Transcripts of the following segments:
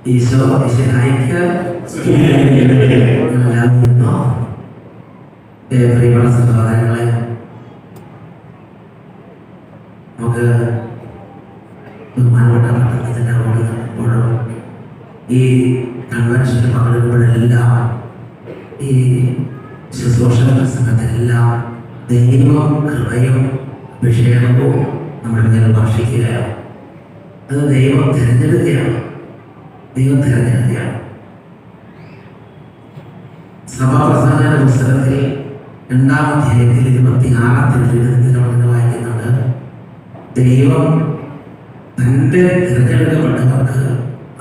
ഈശോ ഈശോയ്ക്ക് പ്രിയപ്പെട്ട സഹോദരങ്ങളെ, നമുക്ക് ബഹുമാനപ്പെട്ട പട്ടണത്തിൻ്റെ റോഡിൽ നിൽക്കുമ്പോഴും ഈ കൺവെൻഷനിൽ പങ്കെടുക്കുമ്പോഴെല്ലാം ഈ ശുശ്രൂഷ പ്രസംഗത്തിലെല്ലാം ദൈവം കൃപയും അഭിഷേകവും നമ്മുടെ മേൽ വർഷിക്കുകയാണ്. അത് ദൈവം തിരഞ്ഞെടുക്കുകയാണ്. സഭാപ്രസംഗ പുസ്തകത്തിൽ 2-ാം അധ്യായത്തിൽ 26-ാം തിരുവചനത്തിൽ വായിക്കുന്നുണ്ട്, ദൈവം തൻ്റെ തിരഞ്ഞെടുക്കപ്പെട്ടവർക്ക്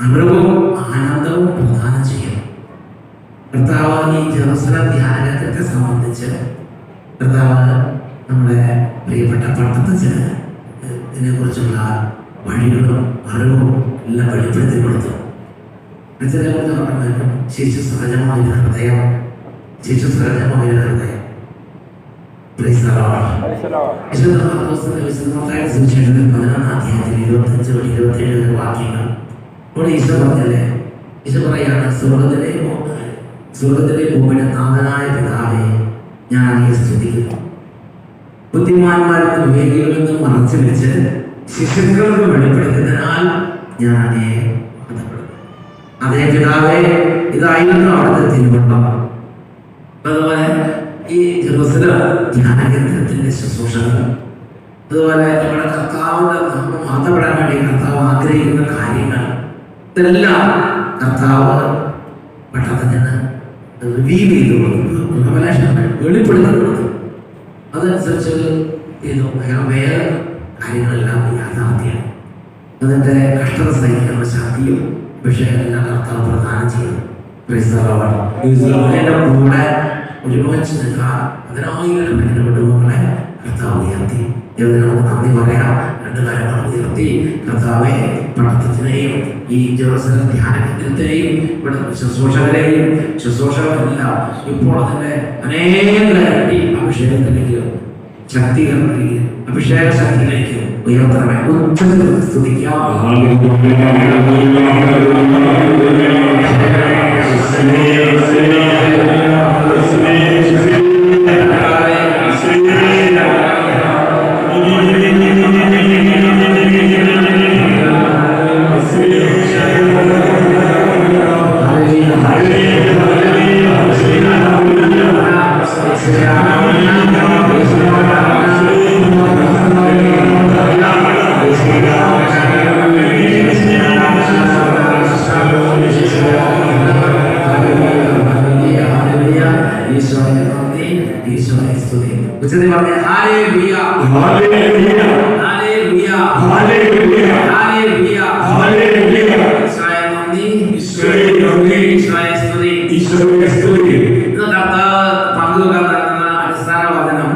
അറിവും ആനന്ദവും പ്രദാനം ചെയ്യും. കർത്താവ് ഈ ജെറുസലേം ധ്യാനത്തെ സംബന്ധിച്ച് കർത്താവ് നമ്മുടെ പ്രിയപ്പെട്ട പട്ടത്തച്ഛന് ഇതിനെക്കുറിച്ചുള്ള വഴികളും അറിവും എല്ലാം വെളിപ്പെടുത്തി കൊടുത്തു. അച്ഛനെ കുറിച്ച് പറഞ്ഞാലും ശിശു സഹജമായ ഹൃദയം, ശിശു സഹജമായ ഹൃദയം. സുവിശേഷത്തിൽ 11-ാം അധ്യായത്തിൽ 25-27 വാക്യങ്ങൾ ഇവിടെ ഈശോ പറഞ്ഞല്ലേ, ഈശോ പറയാണ്, സ്വർഗത്തിലെ ഭൂമിയുടെ നാഥനായ പിതാവേ, ഞാൻ അങ്ങയെ സ്തുതിക്കുന്നു. ബുദ്ധിമാന്മാർക്ക് വിവേകികളിൽ നിന്ന് മറച്ചു വെച്ച് ശിശുക്കൾക്ക് വെളിപ്പെടുത്തുന്നതിനാൽ ഞാൻ അങ്ങയെ ബന്ധപ്പെടുന്നു. അതേ പിതാവേ, ഇതായിരുന്നു അവിടുത്തെ തിരുവള്ളം. അതുപോലെ ഈ ജെറുസലേം ധ്യാനകേന്ദ്രത്തിന്റെ ശുശ്രൂഷകൾ, അതുപോലെ നമ്മുടെ കർത്താവിന്റെ നാമം മാറ്റപ്പെടാൻ വേണ്ടി കർത്താവ് ആഗ്രഹിക്കുന്ന കാര്യങ്ങൾ, ഇതെല്ലാം കർത്താവ് പട്ടണത്തിന് റിവീൽ ചെയ്തു കൊടുത്തു, വെളിപ്പെടുത്തി കൊടുത്തു. അതനുസരിച്ച് വേറെ കാര്യങ്ങളെല്ലാം യാഥാർത്ഥ്യമാണ്. അതിൻ്റെ കഷ്ടത സഹിക്കുന്ന ശക്തിയും വിഷയമെല്ലാം കർത്താവ് പ്രദാനം ചെയ്തു. ഇതിൻ്റെ കൂടെ ഒരുമിച്ച് നിൽക്കാൻ 10,000 കുടുംബങ്ങളെ കർത്താവ് ഉയർത്തി. ദൈവത്തിന് നമുക്ക് നന്ദി പറയാം. 2 കാര്യങ്ങൾ ഉയർത്തി. കർത്താവെ, പട്ടണത്തിനെയും ഈ ജെറുസലേം ധ്യാനകേന്ദ്രത്തെയും ഇവിടെ ശുശ്രൂഷകളെല്ലാം ഇപ്പോൾ അതിൻ്റെ അനേകരട്ടി അഭിഷേകത്തിലേക്ക്, ശക്തികളിലേക്ക്, അഭിഷേക ശക്തിയിലേക്ക് ഉയർത്തണമേ. ഉച്ചത്തിൽ സ്തുതിക്കാം. അടിസ്ഥാന വചനം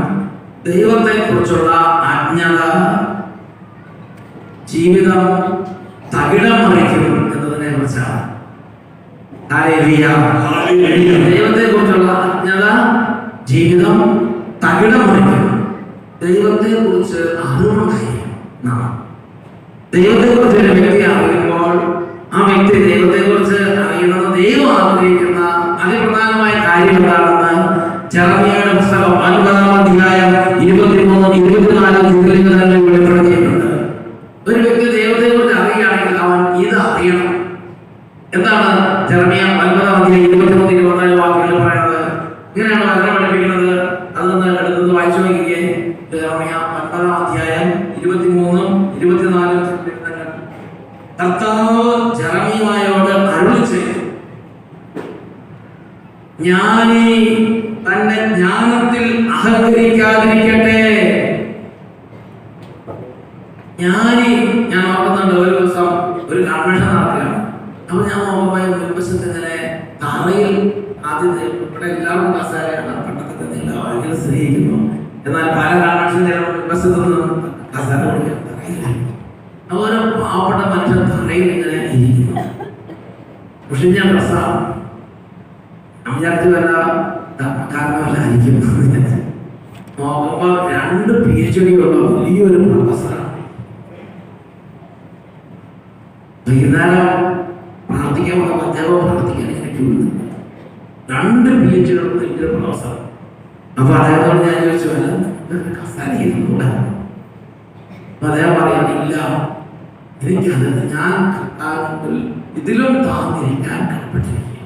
ദൈവത്തെ കുറിച്ചുള്ള അജ്ഞത ജീവിതം തകിടം മറിക്കും എന്നതിനെ കുറിച്ചാണ്. ദൈവത്തെ കുറിച്ചുള്ള അജ്ഞത ജീവിതം തകിടം മറിക്കും. ദൈവത്തെ കുറിച്ച് അറിവുണ്ടായിരിക്കും. ദൈവത്തെ കുറിച്ച് ഒരു വ്യക്തി അറിയുമ്പോൾ ആ വ്യക്തി ദൈവത്തെ കുറിച്ച് അറിയുന്നത് ദൈവം ആഗ്രഹിക്കുന്ന അതിപ്രധാനമായ കാര്യം എന്താണെന്ന് ജെറമിയായുടെ പുസ്തകം 9-ാം അധ്യായം 23-24 തിരുവചനങ്ങളിൽ വെളിപ്പെടുത്തിയിട്ടുണ്ട്. ഒരു വ്യക്തി ദൈവത്തെ കുറിച്ച് അറിയുകയാണെങ്കിൽ അവൻ ഇത് അറിയണം. എന്താണ് ജെറമിയ 9-ാം അധ്യായം 23-24 വാക്യങ്ങൾ പറയുന്നത്? ഇങ്ങനെയാണ് വചനം പഠിപ്പിക്കുന്നത്. അതൊന്ന് എടുത്തത് വായിച്ചു നോക്കിയേ. ജെറമിയ 9-ാം അധ്യായം 23-24 കർത്താവ് ജെറമിയായോട് അരുളിച്ചെയ്തു, ജ്ഞാനി തന്റെ ജ്ഞാനത്തിൽ അഹങ്കരിക്കാതിരിക്കട്ടെ. ജ്ഞാനി, ഞാൻ ഓർക്കുന്നുണ്ട്, ഒരു ദിവസം ഒരു കൺവെൻഷൻ നടക്കുകയാണ്. അപ്പൊ ഞാൻ നോക്കുമ്പോൾ മുൻവശത്ത് ഇങ്ങനെ തറയിൽ ആദ്യത്തെ ഇവിടെ എല്ലാവരും കസാരയാണ്, പണ്ടത്തെ എല്ലാവരും സ്നേഹിക്കുന്നു. എന്നാൽ പല കൺവെൻഷൻ്റെ മുൻവശത്ത് നിന്നും കസാര കൊടുക്കാൻ ഓരോ പാവപ്പെട്ട മനുഷ്യൻ തറയിൽ ഇങ്ങനെ ഇരിക്കുന്നു. പക്ഷെ ഞാൻ പ്രസാദം വിചാരിച്ചു വല്ല കാരണമല്ലായിരിക്കും. നോക്കുമ്പോൾ 2 PhD ഉള്ള വലിയൊരു പ്രൊഫസറാണ്. വൈകുന്നേരം പ്രാർത്ഥിക്കാൻ വന്ന അദ്ദേഹം പ്രാർത്ഥിക്കാൻ എനിക്ക് 2 PhD എനിക്ക് പ്രൊഫസർ. അപ്പൊ അദ്ദേഹത്തോട് ഞാൻ ചോദിച്ചു, അല്ല കസാലിക്കൂടാ? അപ്പൊ അദ്ദേഹം പറയാനില്ല, എനിക്കത് ഞാൻ ഇതിലും താന്നിരിക്കാൻ കടപ്പെട്ടിരിക്കുക.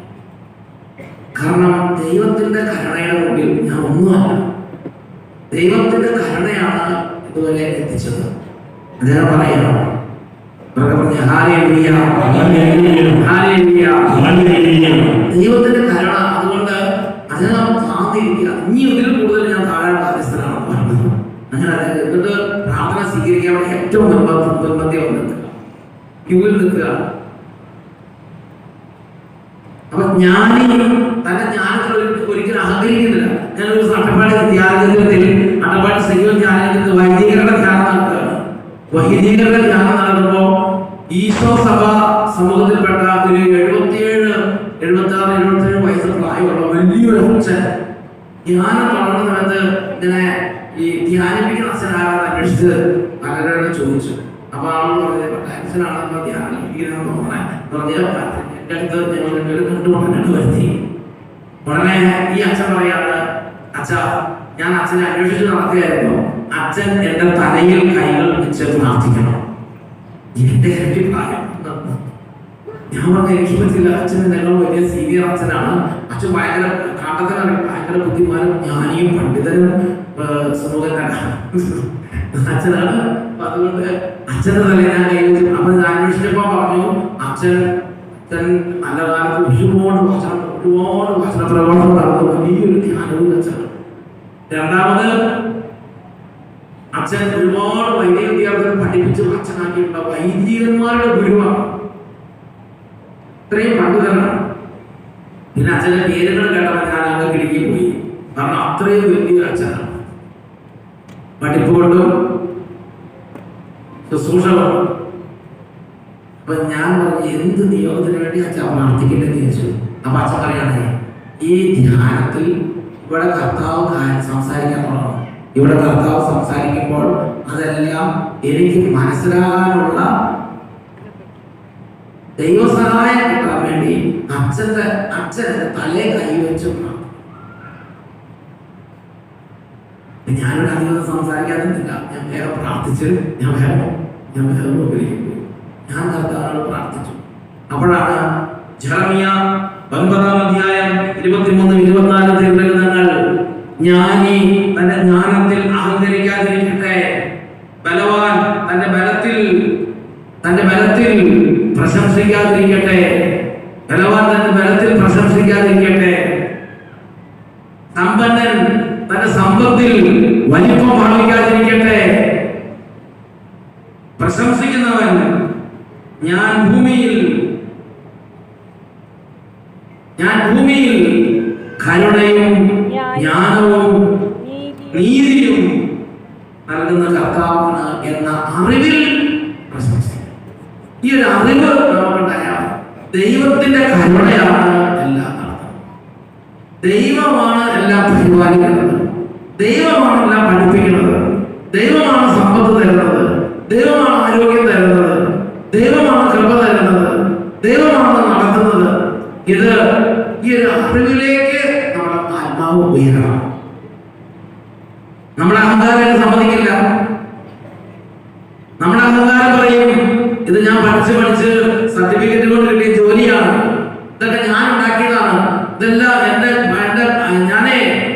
കാരണം ദൈവത്തിന്റെ കരുണയുടെ മുമ്പിൽ ഞാൻ ഒന്നുമല്ല. ദൈവത്തിന്റെ കരുണയാണ് ഇതുവരെ എത്തിച്ചത്. അദ്ദേഹം പറയണം, ദൈവത്തിന്റെ കരുണ. അതുകൊണ്ട് അദ്ദേഹം താന്നിരിക്കുക. ഇനി ഇതിൽ കൂടുതൽ ഞാൻ താഴെ ബാധ്യസ്ഥനാണ് പറഞ്ഞത്. അങ്ങനെ എന്നിട്ട് പ്രാർത്ഥന സ്വീകരിക്കാൻ വേണ്ടി ഏറ്റവും നിർബന്ധം വന്നിട്ട് ക്യൂവിൽ നിൽക്കുക. അപ്പൊ ജ്ഞാനി തന്റെ ജ്ഞാനത്തിൽ ഒരിക്കലും അഹങ്കരിക്കുന്നില്ല. ഞാനൊരു അട്ടപ്പാടി ധ്യാനകേന്ദ്രത്തിൽ, അട്ടപ്പാടി സജീവ ധ്യാനകേന്ദ്രത്തിൽ വൈദികരുടെ ധ്യാനം നടക്കുകയാണ്. വൈദികരുടെ ധ്യാനം നടക്കുമ്പോ ഈശോ സഭ സമൂഹത്തിൽപ്പെട്ട ഒരു 76 വയസ്സ് പ്രായമുള്ള വലിയൊരു അച്ഛൻ ധ്യാനം തുടങ്ങുന്ന സമയത്ത് ഇങ്ങനെ ഈ ധ്യാനിപ്പിക്കുന്ന അച്ഛനാണെന്ന് അന്വേഷിച്ച് പലരോട് ചോദിച്ചു. അപ്പൊ ആള് പറഞ്ഞത് അച്ഛനാണെന്ന് ധ്യാനിപ്പിക്കുന്ന പറഞ്ഞ എന്റെ അടുത്ത് ഞങ്ങൾ കണ്ടുകൊണ്ടിട്ട് വരുത്തി. ഉടനെ ഈ അച്ഛൻ പറയാണ്, അച്ഛാ ഞാൻ അച്ഛനെ അന്വേഷിച്ച് നടക്കുകയായിരുന്നു. അച്ഛൻ എന്റെ തലയിൽ കൈകൾ വെച്ച് പ്രാർത്ഥിക്കണം. എന്റെ ഇരട്ടി പ്രായം. ഞാൻ പറഞ്ഞ എനിക്ക് പറ്റില്ല. അച്ഛൻ ഞങ്ങൾ വലിയ സീനിയർ അച്ഛനാണ്. അച്ഛൻ ഭയങ്കര കാട്ടത്തിനാണ്, ഭയങ്കര ബുദ്ധിമാനും ജ്ഞാനിയും പണ്ഡിതനും അച്ഛനാണ്. അതുകൊണ്ട് അച്ഛന്റെ തലയിൽ ഞാൻ കൈ വെച്ചു. അപ്പൊ ഞാൻ അന്വേഷിച്ചപ്പോ പറഞ്ഞു, അച്ഛൻ നല്ല കാലത്ത് ഒരുപാട് വചന പ്രവർത്തനം നടന്നു. വലിയൊരു ധ്യാനവും അച്ഛനാണ്. രണ്ടാമത് അച്ഛൻ ഒരുപാട് വൈദിക വിദ്യാർത്ഥികൾ പഠിപ്പിച്ച് അച്ഛനാക്കിയിട്ടുള്ള വൈദികന്മാരുടെ ഗുരുവാണ്. ഇത്രയും പണ്ഡിതനാണ്. പിന്നെ അച്ഛന്റെ പേരുകൾ കേട്ടപ്പോൾ ഞാൻ അങ്ങ് കിടക്കി പോയി. കാരണം അത്രയും വലിയൊരു അച്ഛനാണ്. പഠിപ്പ് കൊണ്ടും ശുശ്രൂഷ കൊണ്ടും. അപ്പൊ ഞാൻ പറഞ്ഞു, എന്ത് നിയോഗത്തിന് വേണ്ടി അച്ഛൻ പ്രാർത്ഥിക്കേണ്ടതെന്ന് ചോദിച്ചു. അപ്പൊ അച്ഛൻ പറയണേ, ഈ ധ്യാനത്തിൽ ഇവിടെ കർത്താവ് സംസാരിക്കാൻ തുടങ്ങും. ഇവിടെ കർത്താവ് സംസാരിക്കുമ്പോൾ അതെല്ലാം എനിക്ക് മനസ്സിലാകാനുള്ള ദൈവസഹായം കിട്ടാൻ വേണ്ടി അച്ഛന്റെ തലേ കൈവച്ചു. ഞാനിവിടെ അധികം സംസാരിക്കാതില്ല. ഞാൻ വേറെ പ്രാർത്ഥിച്ച് ഞാൻ വേറെ പോയി. ഞാൻ കർത്താവിനോട് പ്രാർത്ഥിച്ചു. അപ്പോഴാണ് ജെറമിയ 9-ാം അധ്യായം 23-24 തിരുവചനങ്ങൾ, ജ്ഞാനി തന്റെ ജ്ഞാനത്തിൽ അഹങ്കരിക്കാതിരിക്കട്ടെ, ബലവാൻ തന്റെ ബലത്തിൽ പ്രശംസിക്കാതിരിക്കട്ടെ, ബലവാൻ തന്റെ ബലത്തിൽ പ്രശംസിക്കാതിരിക്കട്ടെ, സമ്പന്നൻ തന്റെ സമ്പത്തിൽ വലിപ്പം ഭാവിക്കാതിരിക്കട്ടെ, പ്രശംസിക്കുന്നവൻ ഞാൻ ഭൂമിയിൽ കരുണയും ജ്ഞാനവും നീതിയും നൽകുന്ന കർത്താവാണ് എന്ന അറിവിൽ പ്രശംസിക്കും. ഈ ഒരു അറിവ് നമുക്കുണ്ടായാൽ ദൈവത്തിന്റെ കരുണയാണ് എല്ലാം നടത്തുന്നത്. ദൈവമാണ് എല്ലാം പരിപാലിക്കുന്നത്. ദൈവമാണ് എല്ലാം പഠിപ്പിക്കുന്നത്. ദൈവമാണ് സമ്പത്ത് തരുന്നത്. ദൈവമാണ് ആരോഗ്യം തരുന്നത്. ദൈവമാണ് കൃപ തരുന്നത്. ദൈവമാണ് നടത്തുന്നത്. ഇത് ഈ ഒരു അറിവിലേക്ക് നമ്മുടെ ആത്മാവ് ഉയരണം. നമ്മുടെ അഹങ്കാരം സമ്മതിക്കില്ല. നമ്മുടെ അഹങ്കാരം പറയും, ഇത് ഞാൻ പഠിച്ച് സർട്ടിഫിക്കറ്റ് കൊണ്ട് കിട്ടിയ ജോലിയാണ്, ഇതൊക്കെ ഞാൻ ഉണ്ടാക്കിയതാണ്, ഇതെല്ലാം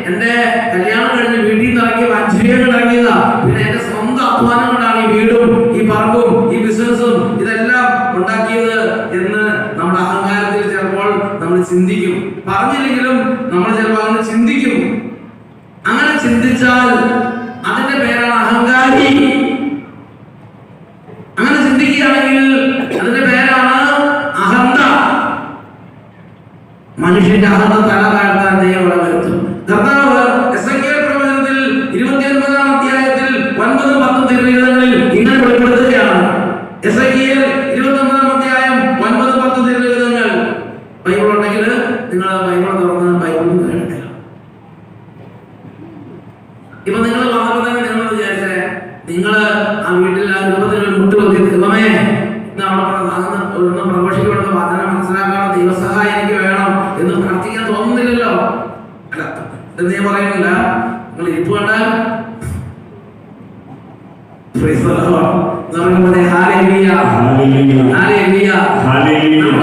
എന്റെ കല്യാണം കഴിഞ്ഞ് വീട്ടിൽ നിന്ന് ഇറങ്ങിയ 5 രൂപ ഇറങ്ങിയതാ, പിന്നെ എന്റെ സ്വന്തം അധ്വാനം കൊണ്ടാണ് ഈ വീടും ഈ പറമ്പും ഈ ബിസിനസ്സും ഇതെല്ലാം ഉണ്ടാക്കിയത് എന്ന് നമ്മുടെ അഹങ്കാരത്തിൽ ചിലപ്പോൾ നമ്മൾ ചിന്തിക്കും. പറഞ്ഞില്ലെങ്കിലും നമ്മൾ ചിലപ്പോൾ അങ്ങനെ ചിന്തിക്കും. അങ്ങനെ ചിന്തിച്ചാൽ അതിന്റെ പേരാണ് അഹങ്കാരി. അങ്ങനെ ചിന്തിക്കുകയാണെങ്കിൽ അതിന്റെ പേരാണ് അഹന്ത. മനുഷ്യന്റെ അഹന്ത തല താഴ്ത്താൻ ദൈവം വരുത്തും. കർത്താവ് എസെക്കിയേൽ പ്രവചനത്തിൽ 29-ാം അധ്യായത്തിൽ 9-10 തിരുവചനങ്ങളിൽ ഇങ്ങനെ വെളിപ്പെടുത്തുകയാണ്. എസെക്കിയേൽ 29-ാം അധ്യായം 9-10 തിരുവചനങ്ങൾ. ബൈബിൾ ഉണ്ടെങ്കിൽ നിങ്ങൾ ബൈബിൾ തുറന്ന് ബൈബിൾ എടുക്കുക. ഇപ്പൊ നിങ്ങൾ വന്നപ്പോ തന്നെ നിങ്ങൾ വിചാരിച്ചേ, നിങ്ങൾ ആ വീട്ടിൽ ആ രൂപത്തിൽ മുട്ടുപൊത്തി ദൈവമേ അവിടെ പ്രഘോഷിക്കപ്പെടുന്ന വചനം മനസ്സിലാക്കാൻ ദൈവസഹായം എനിക്ക് വേണം എന്ന് പ്രാർത്ഥിക്കാൻ തോന്നുന്നില്ലല്ലോ. അല്ല എന്ന് ഞാൻ പറയുന്നില്ല, നിങ്ങൾ ഇരിപ്പ് കണ്ടാൽ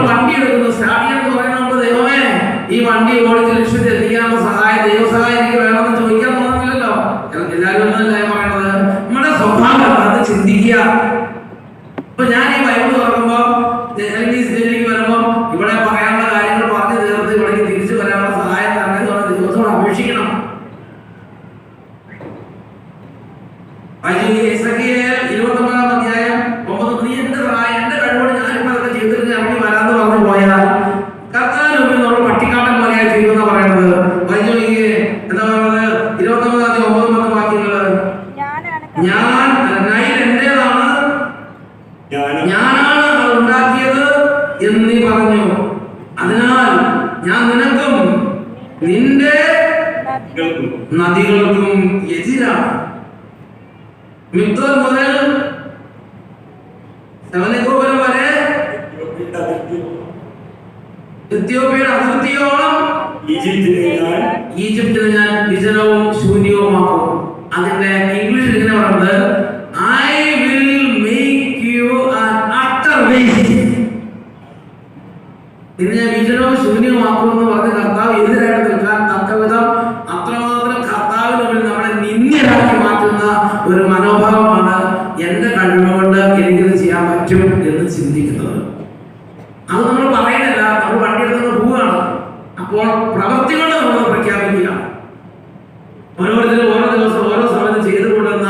വണ്ടി എടുക്കുന്നു, സ്റ്റാർട്ട് ചെയ്യാന്ന് പറയുമ്പോൾ ദൈവമേ ഈ വണ്ടി ഓടിച്ച് ലക്ഷ്യത്തിൽ എത്തിക്കാനുള്ള സഹായം, ദൈവസഹായം എനിക്ക് വേണമെന്ന് ചോദിക്കാൻ തോന്നുന്നില്ലല്ലോ. എല്ലാവരും ഒന്നല്ല പറയണത്, നമ്മുടെ സ്വഭാവം അത് ചിന്തിക്കുക. ഇപ്പൊ ഞാൻ ഈ ബൈബിൾ തുറക്കുമ്പോ അല്ലെങ്കിൽ സ്റ്റേജിലേക്ക് വരുമ്പോ ഇവിടെ പറയാനുള്ള കാര്യങ്ങൾ പറഞ്ഞു തീർത്ത് ഇവിടേക്ക് തിരിച്ചു വരാനുള്ള സഹായം തരണം ദൈവത്തോട് അപേക്ഷിക്കണം. ഞാനാണ് അത് ഉണ്ടാക്കിയത് എന്ന് നീ പറഞ്ഞു. അതിനാൽ ഞാൻ നിനക്കും നിന്റെ നദികൾക്കും എതിരാണ്. മിത്രം മുതൽ ശവനഗോപുരം വരെ എത്യോപ്യയുടെ അതിർത്തിയോളം ഈജിപ്തിനെ ഞാൻ വിജനവും ശൂന്യവുമാക്കും. അതിന്റെ ഇംഗ്ലീഷിൽ ഇങ്ങനെ പറയുന്നത് I will make you an utter waste. ഇതിനെ വിജനവും ശൂന്യമാക്കുമെന്ന് പറഞ്ഞ കർത്താവ് എതിരായിട്ട് നിൽക്കാൻ തക്കവിധം അത്രമാത്രം കർത്താവിന് മുന്നിൽ നമ്മളെ നിന്ദ്യരാക്കി മാറ്റുന്ന ഒരു മനോഭാവമാണ് എന്റെ കഴിവുകൊണ്ട് എനിക്കിത് ചെയ്യാൻ പറ്റും എന്ന് ചിന്തിക്കുന്നത്. അത് നമ്മൾ പറയുന്നില്ല, നമ്മൾ വണ്ടി എടുത്തുകൊണ്ട് പോവുകയാണ്. അപ്പോൾ പ്രവൃത്തികൾ നമ്മൾ പ്രഖ്യാപിക്കുക. ഓരോരുത്തരും ഓരോ ദിവസം ഓരോ സമയത്ത് ചെയ്തുകൊണ്ടുവന്ന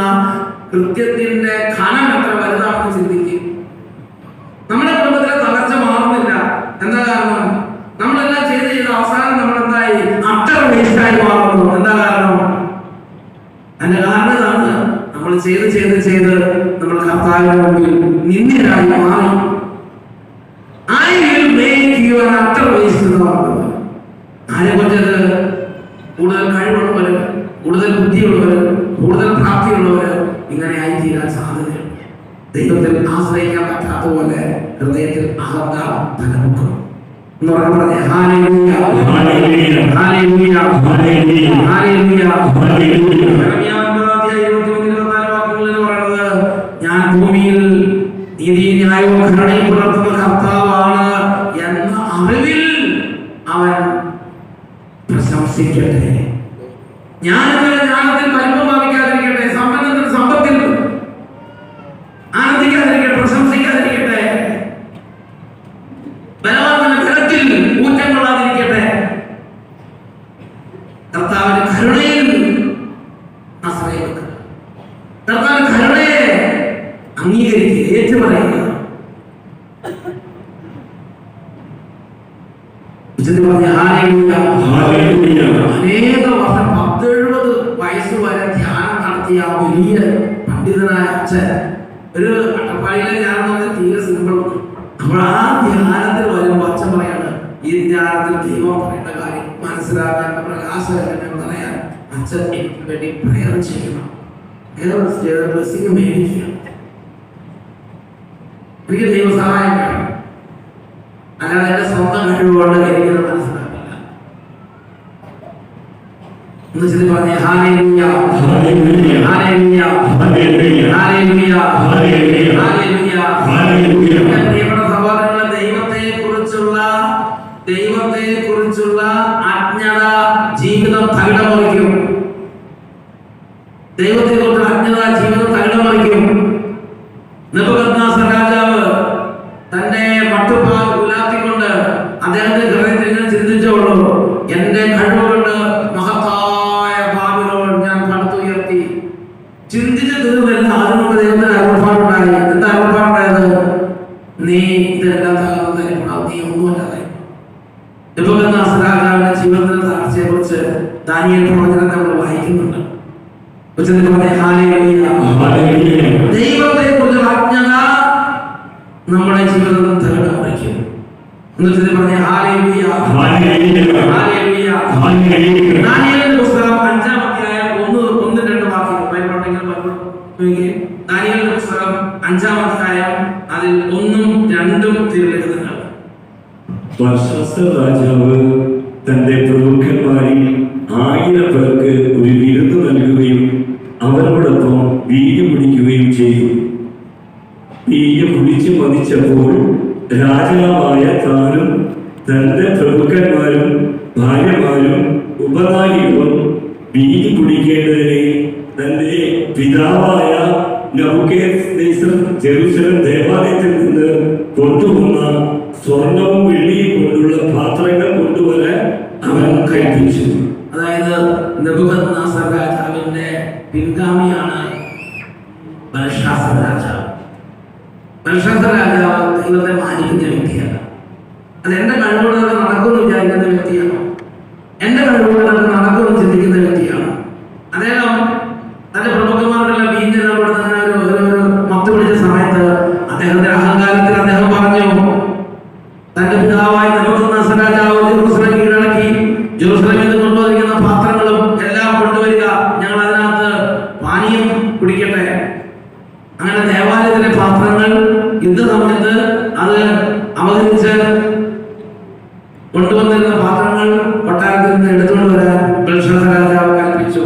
കൃത്യത്തിന്റെ ഘനം എത്ര വലുതാണെന്ന് ചിന്തിക്കും. നമ്മുടെ കുടുംബത്തിലെ തകർച്ച മാറുന്നില്ല. എന്താ കാരണം? നമ്മളെല്ലാം ചെയ്ത് അവസാനം നമ്മളെന്തായി അട്ടർ വേസ്റ്റായി മാറുന്നു. എന്താ കാരണം? അതിന്റെ കാരണം ഇതാണ്, നമ്മൾ ചെയ്ത് നമ്മൾ കർത്താവിന്റെ മുമ്പിൽ നിന്ദ്യരായി മാറി. I will make you an utter waste എന്ന് പറഞ്ഞത് ആരെ കുറിച്ചത്? കൂടുതൽ കഴിവുള്ളവര്, കൂടുതൽ ബുദ്ധിയുള്ളവര്, കൂടുതൽ പ്രാപ്തിയുള്ളവര് ഇങ്ങനെ ആയി തീരാൻ സാധ്യതയുണ്ട്. ദൈവത്തിൽ ആശ്രയിക്കാൻ പറ്റാത്ത പോലെ ഹൃദയത്തിൽ അഹങ്കാരം തലമുക്കും എന്ന് പറഞ്ഞ hallelujah hallelujah hallelujah hallelujah hallelujah. ഞാൻ ഭൂമിയിൽ നീതിയും ന്യായവും കരുണയും പുലർത്തുന്ന കർത്താവാണ് എന്ന അറിവിൽ അവൻ പ്രശംസിക്കട്ടെ. ജ്ഞാനത്തിന്റെ ജ്ഞാനത്തിൽ പരിഭവം ഭാവിക്കാതിരിക്കട്ടെ, സമ്പന്നത്തിന്റെ സമ്പത്തിൽ ആനന്ദിക്കാതിരിക്കട്ടെ, പ്രശംസിക്കാതിരിക്കട്ടെ, ബലവാന്റെ ബലത്തിൽ ഊറ്റം കൊള്ളാതിരിക്കട്ടെ. കർത്താവിന്റെ കരുണയിൽ ആശ്രയിക്കുക, കർത്താവിന്റെ കരുണയെ അംഗീകരിക്കുക, ഏറ്റുപറയുക. അനേക വർഷം 70 വയസ്സ് വരെ ധ്യാനം നടത്തിയ ആ വലിയ പണ്ഡിതനായ അച്ഛൻ ഒരു അട്ടപ്പാടിയിലെ ധ്യാനം എന്ന് പറഞ്ഞാൽ തീരെ സിമ്പിൾ. അപ്പോൾ ആ ധ്യാനത്തിൽ വരുമ്പോൾ അച്ഛൻ പറയാണ്, ഈ ധ്യാനത്തിൽ ദൈവം പറയേണ്ട കാര്യം മനസ്സിലാക്കാൻ പ്രകാശകരം പറയാൻ അച്ഛൻ എനിക്ക് വേണ്ടി പ്രയർ ചെയ്യണം, ബ്ലെസ്സിങ് മേടിക്കുക. എനിക്ക് ദൈവസഹായം വേണം, അല്ലാതെ എന്റെ സ്വന്തം കഴിവുകൊണ്ട് എനിക്കത് മനസ്സിലാക്കില്ല. പറഞ്ഞ hallelujah hallelujah hallelujah hallelujah hallelujah hallelujah. പ്രിയപ്പെട്ട സഹോദരങ്ങളെ, ദൈവത്തെ കുറിച്ചുള്ള അജ്ഞത ജീവിതം തകിടമറിക്കും. ദൈവത്തെ കുറിച്ചുള്ള അജ്ഞത ജീവിതം തകിടമറിക്കും. നെബൂഖദ്നേസർ രാജാവ് തന്റെ മട്ടുപ്പാൽ ഉലാത്തിക്കൊണ്ട് അദ്ദേഹത്തെ ഹൃദയത്തിൽ ചിന്തിച്ചോളൂ, എന്റെ കഴിവുകൊണ്ട് മഹത്തായ ബാബിലോൺ ഞാൻ പടുത്തുയർത്തി. ചിന്തിച്ചു തീർന്നില്ല, അതിനുള്ള ദൈവത്തിന് അരുൾപ്പാടുണ്ടായി. എന്താ അരുൾപ്പാടുണ്ടായത്? നീ ഇതെല്ലാം തകർന്നതായിരിക്കണം, നീ ഒന്നുമല്ലാതെ. നെബൂഖദ്നേസർ രാജാവിന്റെ ജീവിതത്തിന്റെ തകർച്ചയെ കുറിച്ച് ദാനിയേൽ പ്രവചനം നമ്മൾ വായിക്കുന്നുണ്ട്. ദൈവത്തെ കുറിച്ചുള്ള അജ്ഞത നമ്മുടെ ജീവിതത്തിൽ തകിടം മറിക്കും. ദാനിയേലിന്റെ പുസ്തകം 5-ാം അധ്യായം 1-2 വാക്യങ്ങൾ. ദാനിയേലിന്റെ പുസ്തകം 5-ാം അധ്യായം അതിൽ 1-2 തിരുവചനങ്ങൾ. ബൽശസ്സർ രാജാവ് തന്റെ പ്രമുഖന്മാരിൽ 1000 പേർക്ക് ഒരു വിരുന്ന് നൽകുകയും അവരോടൊപ്പം വീഞ്ഞു കുടിക്കുകയും ചെയ്തു. വീഞ്ഞു കുടിച്ചു മതിച്ചപ്പോൾ രാജാവായ താനും തന്റെ പ്രഭുക്കന്മാരും ഭാര്യമാരും ഉപനായികളും വീഞ്ഞു കുടിക്കേണ്ടതിനെ തന്റെ പിതാവായ നെബൂഖദ്നേസർ ജെറുസലേം ദേവാലയത്തിൽ നിന്ന് കൊണ്ടുവന്ന സ്വർണവും വെള്ളിയും കൊണ്ടുള്ള പാത്രങ്ങൾ കൊണ്ടുവരാൻ അവൻ കൽപ്പിച്ചു. അതായത് നെബൂഖദ്നേസർ രാജാവിന്റെ പിൻഗാമിയാണ് ബൽശസ്സർ രാജാവ്. ബൽശസ്സർ രാജാവ് ദൈവത്തെ മാനിക്കുന്ന വ്യക്തിയാണ്. അത് എന്റെ കഴിവുകളൊക്കെ നടക്കുമെന്ന് വിചാരിക്കുന്ന വ്യക്തിയാണ്. എന്റെ കഴിവുകളൊക്കെ നടക്കുമെന്ന് ചിന്തിക്കുന്ന വ്യക്തിയാണ്. അദ്ദേഹം തന്റെ പ്രമുഖന്മാരുടെല്ലാം വീഞ്ഞെല്ലാം കൊടുത്ത് ഒരു മത്ത് പിടിച്ച സമയത്ത് അദ്ദേഹത്തിന്റെ അഹങ്കാരത്തിൽ അദ്ദേഹം പറഞ്ഞു, തന്റെ പിതാവായ നെബൂഖദ്നേസർ രാജാവ് ജെറുസലേം കീഴടക്കി ജെറുസലേമിൽ നിന്ന് കൊണ്ടുവന്നിരിക്കുന്ന പാത്രങ്ങളും എല്ലാം കൊണ്ടുവരിക, ഞങ്ങൾ അതിനകത്ത് പാനീയം കുടിക്കട്ടെ. അങ്ങനെ ദേവാലയത്തിലെ പാത്രങ്ങൾ യുദ്ധസമയത്ത് അത് അവതരിച്ച് കൊണ്ടുവന്നിരുന്ന പാത്രങ്ങൾ കൊട്ടാരത്തിൽ നിന്ന് എടുത്തുകൊണ്ട് വരാൻ ബൽശസ്സർ രാജാവ് കൽപ്പിച്ചു.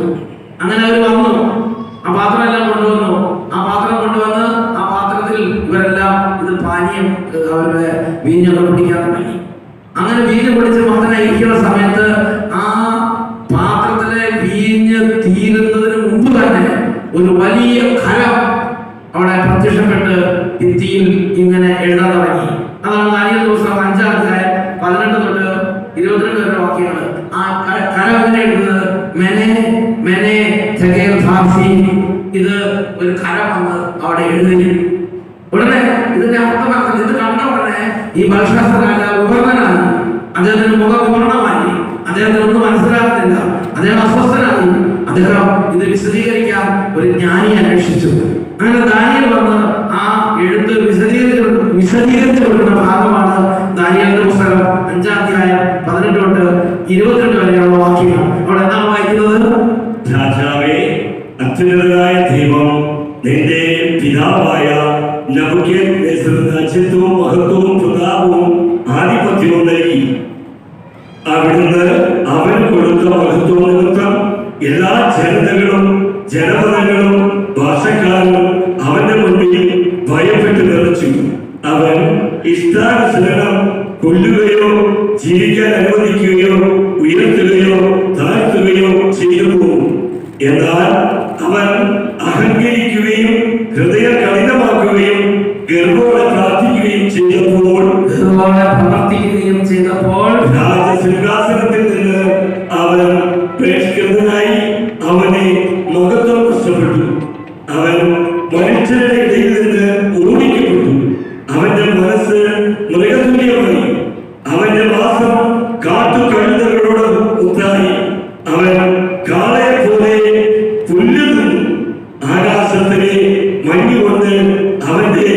അങ്ങനെ അവർ വന്നു, ആ പാത്രം എല്ലാം കൊണ്ടുവന്നു. ആ പാത്രം കൊണ്ടുവന്ന് ആ പാത്രത്തിൽ ഇവരെല്ലാം ഇത് പാനീയം അവരുടെ വീഞ്ഞൊക്കെ കുടിക്കാൻ തുടങ്ങി. അങ്ങനെ വീഞ്ഞ് കുടിച്ച് മകനെ ഇരിക്കുന്ന സമയത്ത് ആ പാത്രത്തിലെ വീഞ്ഞ് തീരുന്നതിന് മുമ്പ് തന്നെ ഒരു വലിയ കരം അവിടെ പ്രത്യക്ഷപ്പെട്ട് ഭിത്തിയിൽ ഇങ്ങനെ എഴുതാൻ തുടങ്ങി. അതാണ് ദാനിയേൽ പുസ്തകം 5-ാം അധ്യായം 18 തൊട്ട് 22 വരെ വാക്യങ്ങൾ. ആ കരം എങ്ങനെ എഴുതുന്നത്? മെനെ മെനെ തെകേൽ ഭാസി. ഇത് ഒരു കരം വന്ന് അവിടെ എഴുതി. ഉടനെ ഇതിന്റെ അർത്ഥം ഇത് കണ്ട ഉടനെ ഈ ബൽശസ്സർ രാജാവ് വിവരണനായി. അദ്ദേഹത്തിന് മുഖം വിവരണമായി. അദ്ദേഹത്തിന് ഒന്നും മനസ്സിലാകുന്നില്ല. അദ്ദേഹം അസ്വസ്ഥനായി. അദ്ദേഹം ഇത് വിശദീകരിക്കാൻ ഒരു ജ്ഞാനിയെ അന്വേഷിച്ചു. അങ്ങനെ ദാനിയേൽ വന്ന് ആ എഴുത്ത് വിശദീകരിച്ചു കൊടുക്കുന്ന ഭാഗമാണ് ദാനിയേലിന്റെ പുസ്തകം 5-ാം അധ്യായം 18 തൊട്ട് 22 വരെയുള്ള വാക്യങ്ങൾ. അവിടെ എന്താണ് വായിക്കുന്നത്? രാജാവേ, അത്യുന്നതനായ ദൈവം നിന്റെ പിതാവായ നെബൂഖദ്നേസറിന് രാജ്യത്വവും മഹത്വവും പ്രതാപവും ആധിപത്യവും നൽകി. അവിടുന്ന് അവൻ കൊടുത്ത മഹത്വം നിമിത്തം എല്ലാ ജനതകളും ജനപദങ്ങളും ഭാഷക്കാരും അവന്റെ മുന്നിൽ ഭയപ്പെട്ട് നിറച്ചു. അവൻ ഇഷ്ടാനുസരണം കൊല്ലുകയോ ജീവിക്കാൻ അനുവദിക്കുകയോ ഉയർത്തുകയോ താഴ്ത്തുകയോ ചെയ്തു. എന്നാൽ അവൻ അഹങ്കരിക്കുകയും ഹൃദയം കഠിനമാക്കുകയും ഗർവോടെ പ്രാർത്ഥിക്കുകയും ചെയ്തപ്പോൾ രാജസിംഹാസനത്തിൽ നിന്ന് അവൻ ബഹിഷ്കൃതനായി. അവനെ മഹത്വം നഷ്ടപ്പെട്ടു. അവൻ മനുഷ്യരുടെ ഇടയിൽ നിന്ന് ഓടിക്കപ്പെട്ടു. അവന്റെ മനസ്സ് മൃഗതുല്യമായി. അവന്റെ വാസം കാട്ടുകഴുതകളോട് ഒത്തായി. അവൻ കാളയെ പോലെ പുല്ലുന്നു. ആകാശത്തിലെ മഞ്ഞുകൊണ്ട് അവന്റെ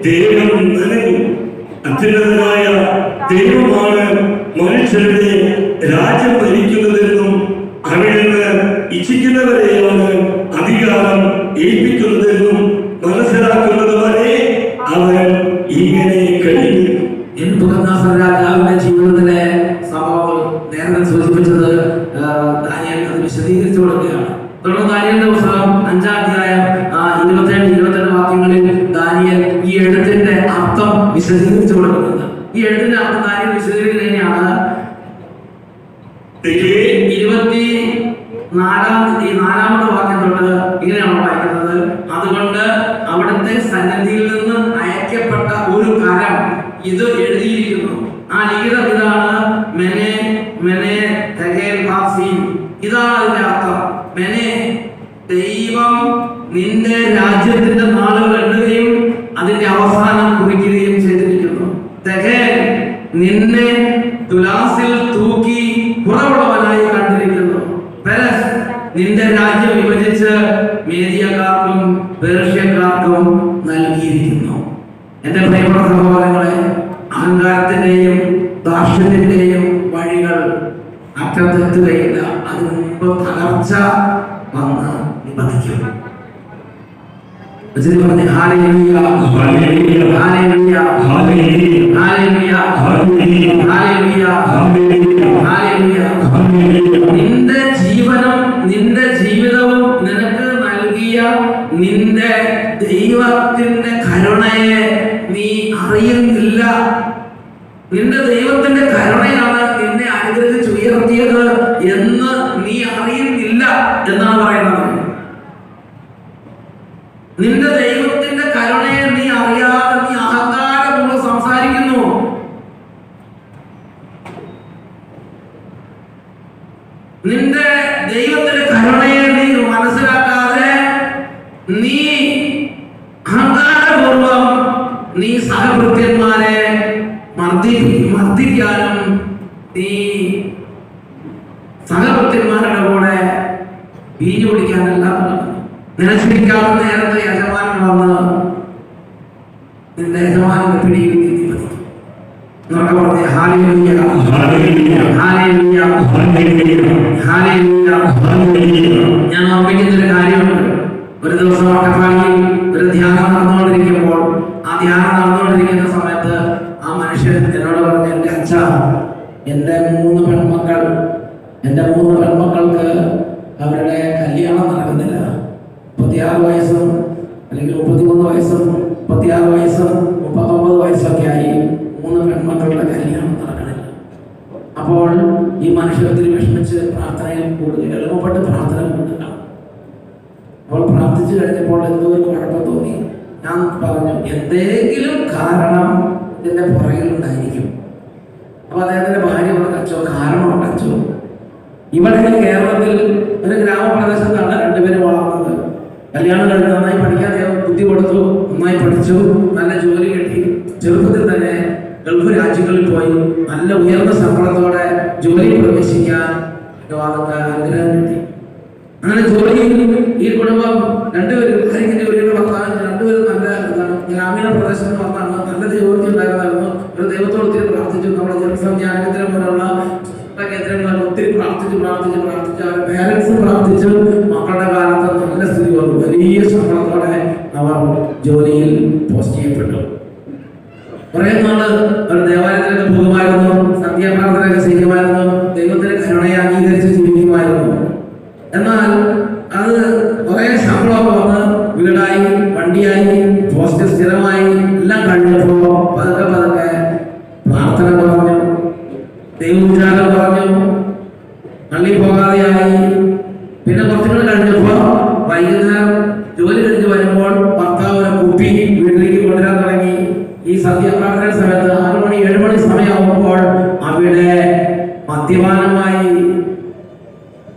ദേഹം നനഞ്ഞു. അത്യുന്നതനായ ദൈവമാണ് മനുഷ്യരുടെ രാജ്യം ഭരിക്കുന്നതെന്നും അവിടുന്ന് ഇച്ഛിക്കുന്നവരെയാണ് അധികാരം ഏൽപ്പിക്കുന്നതെന്നും മനസ്സിലാക്കുന്നത് വരെ അവൻ ഇങ്ങനെ കഴിഞ്ഞു. നെബൂഖദ്നേസർ രാജാവിന്റെ ജീവിതത്തിലെ സംഭവം നേരത്തെ സൂചിപ്പിച്ചത് ദാനിയേൽ അത് വിശദീകരിച്ചു കൊടുക്കുകയാണ്. തുടർന്ന് ദാനിയേലിന്റെ പുസ്തകം 5-ാം അധ്യായം 27-28 വാക്യങ്ങളിൽ ദാനിയേൽ ഈ എഴുത്തിന്റെ അർത്ഥം വിശദീകരിച്ചു കൊടുക്കുന്നത്. ഈ എഴുത്തിന്റെ അർത്ഥം ദാനിയേൽ വിശദീകരിക്കുന്നത് എങ്ങനെയാണ്? 24-ാമത്തെ വാക്യം തൊട്ട് ഇങ്ങനെയാണ് വായിക്കുന്നത്. അതുകൊണ്ട് അവിടുത്തെ സന്നിധിയിൽ നിന്ന് അയക്കപ്പെട്ട ഒരു കരം ഇത് എഴുതിയിരിക്കുന്നു. ആ ലിഖിതം ഇതാണ്: മെനെ മെനെ തെകേൽ ഭാസി. ഇതാണ് അതിന്റെ അർത്ഥം. മെനെ, ദൈവം നിന്റെ രാജ്യത്തിന്റെ നാളുകൾ എണ്ണുകയും അതിന്റെ അവസാനം കുറിക്കുകയും ചെയ്തിരിക്കുന്നു. തെകേൽ, നിന്നെ തുലാസിൽ തൂക്കി കുറവുള്ളവനായി കണ്ടിരിക്കുന്നു. പെരസ്, നിന്റെ രാജ്യം വിഭജിച്ച് മേദിയക്കാർക്കും പേർഷ്യക്കാർക്കും നൽകിയിരിക്കുന്നു. എന്റെ പ്രിയപ്പെട്ട സഹോദരങ്ങളെ, അഹങ്കാരത്തിന്റെയും ദാർഷ്ട്യത്തിന്റെയും വഴികൾ അറ്റത്തെത്തുകയില്ല. അതിന് മുമ്പ് തകർച്ച വന്ന് നിബന്ധിക്കും. പറഞ്ഞ hallelujah hallelujah hallelujah hallelujah hallelujah hallelujah hallelujah hallelujah. നിന്റെ ജീവനും നിന്റെ ജീവിതവും നിനക്ക് നൽകിയ നിന്റെ ദൈവത്തിന്റെ കരുണയെ നീ അറിയുന്നില്ല. നിന്റെ ദൈവത്തിന്റെ കരുണയാണ് നിന്നെ അനുഗ്രഹിച്ച് ഉയർത്തിയത് എന്ന് നീ അറിയുന്നില്ല എന്നാണ് പറയുന്നത്. നിന്റെ ദൈവത്തിന്റെ കരുണയെ നീ അറിയാതെ നീ അഹങ്കാരപൂർവ്വം സംസാരിക്കുന്നു. നിന്റെ ദൈവത്തിന്റെ കരുണയെ നീ മനസ്സിലാക്കാതെ നീ അഹങ്കാരപൂർവ്വം നീ സഹഭൃത്യന്മാരെ മർദ്ദിക്കാനും നീ സഹഭൃത്യന്മാരുടെ കൂടെ വീഞ്ഞു കുടിക്കാനല്ല. നിലച്ചിരിക്കാവുന്ന നേരത്തെ യജമാനൻ വന്ന് നിന്റെ യജമാനന്റെ പിടിയിൽ നീതി പതിക്കും. പറഞ്ഞ ഹല്ലേലൂയ ഹല്ലേലൂയ ഹല്ലേലൂയ. ഞാൻ ഓർമ്മിക്കുന്നൊരു കാര്യമുണ്ട്. ഒരു ദിവസം ഒറ്റപ്പാലിൽ ഒരു ധ്യാനം നടന്നുകൊണ്ടിരിക്കുമ്പോൾ ആ ധ്യാനം നടന്നുകൊണ്ടിരിക്കുന്ന സമയത്ത് ആ മനുഷ്യൻ എന്നോട് പറഞ്ഞു, എൻ്റെ അച്ഛ, എൻ്റെ മൂന്ന് പെൺമക്കൾക്ക് അവരുടെ കല്യാണം നടക്കുന്നില്ല. 36 വയസ്സും അല്ലെങ്കിൽ 33 വയസ്സും 36 വയസ്സും 39 വയസ്സൊക്കെ ആയി 3 പെൺമക്കളുടെ കല്യാണം നടക്കണില്ല. അപ്പോൾ ഈ മനുഷ്യത്തിൽ വിഷമിച്ച് പ്രാർത്ഥനയിൽ കൂടുതൽ എളുപ്പപ്പെട്ട് പ്രാർത്ഥന കൊടുക്കണം. അപ്പോൾ പ്രാർത്ഥിച്ചു കഴിഞ്ഞപ്പോൾ എന്തോ ഒരു കുഴപ്പം തോന്നി. ഞാൻ പറഞ്ഞു, എന്തെങ്കിലും കാരണം ഇതിന്റെ പുറകിലുണ്ടായിരിക്കും. അപ്പൊ അദ്ദേഹത്തിന്റെ ഭാര്യ പറഞ്ഞു, അച്ഛോ കാരണമുണ്ട് അച്ഛോ. ഇവിടെ കേരളത്തിൽ ഒരു ഗ്രാമപ്രദേശത്താണ് രണ്ടുപേരും വളർന്നത്. കല്യാണം കഴിഞ്ഞ് നന്നായി പഠിക്കാൻ ബുദ്ധി കൊടുത്തു, നന്നായി പഠിച്ചു, നല്ല ജോലി കിട്ടി. ചെറുപ്പത്തിൽ തന്നെ ഗൾഫ് രാജ്യങ്ങളിൽ പോയി നല്ല ഉയർന്ന ശമ്പളത്തോടെ ജോലിയിൽ പ്രവേശിക്കാൻ ആഗ്രഹം കിട്ടി. അങ്ങനെ ജോലിയിൽ ഈ കുടുംബം രണ്ടുപേരും രണ്ടുപേരും നല്ല ഗ്രാമീണ പ്രദേശത്ത് വന്നാണ്. നല്ല ജോലി ഉണ്ടായിരുന്നായിരുന്നു. ഒരു ദൈവത്തോട് ഒത്തിരി പ്രാർത്ഥിച്ചു. നമ്മുടെ ജനസം ജ്ഞാനകേന്ദ്രം പോലുള്ള കേന്ദ്രങ്ങളിൽ ഒത്തിരി പ്രാർത്ഥിച്ചു അവരുടെ പേരൻസും പ്രാർത്ഥിച്ചു. മക്കളുടെ കാലത്ത് നല്ല സ്ഥിതി വന്നു. വലിയ ശമ്പളത്തോടെ അവർ ജോലിയിൽ പോസ്റ്റ് ചെയ്യപ്പെട്ടു. കുറെ നാള് അവർ ദേവാലയത്തിലൊക്കെ പോകുമായിരുന്നു, സന്ധ്യാപ്രാർത്ഥനയൊക്കെ ചെയ്യുമായിരുന്നു, ദൈവത്തിന്റെ കരുണയെ അംഗീകരിച്ച് ജീവിക്കുമായിരുന്നു. എന്നാൽ അത് കുറെ ശമ്പളമൊക്കെ വന്ന് വീടായി, വണ്ടിയായി, പോസ്റ്റ് സ്ഥിരമായി എല്ലാം കഴിഞ്ഞപ്പോ പതുക്കെ പ്രാർത്ഥന കുറഞ്ഞു, ദൈവോച്ചാരം കുറഞ്ഞു, പള്ളി പോകാതെയായി. പിന്നെ കുറച്ചുകൂടെ കഴിഞ്ഞപ്പോ വൈകുന്നേരം ജോലി കഴിഞ്ഞ് വരുമ്പോൾ ഭർത്താവ് ഒരു കുപ്പി വീട്ടിലേക്ക് കൊണ്ടുവരാൻ തുടങ്ങി. ഈ സന്ധ്യാപ്രാർത്ഥന സമയത്ത് 6 മണി 7 മണി സമയമാകുമ്പോൾ അവിടെ മദ്യപാനമായി,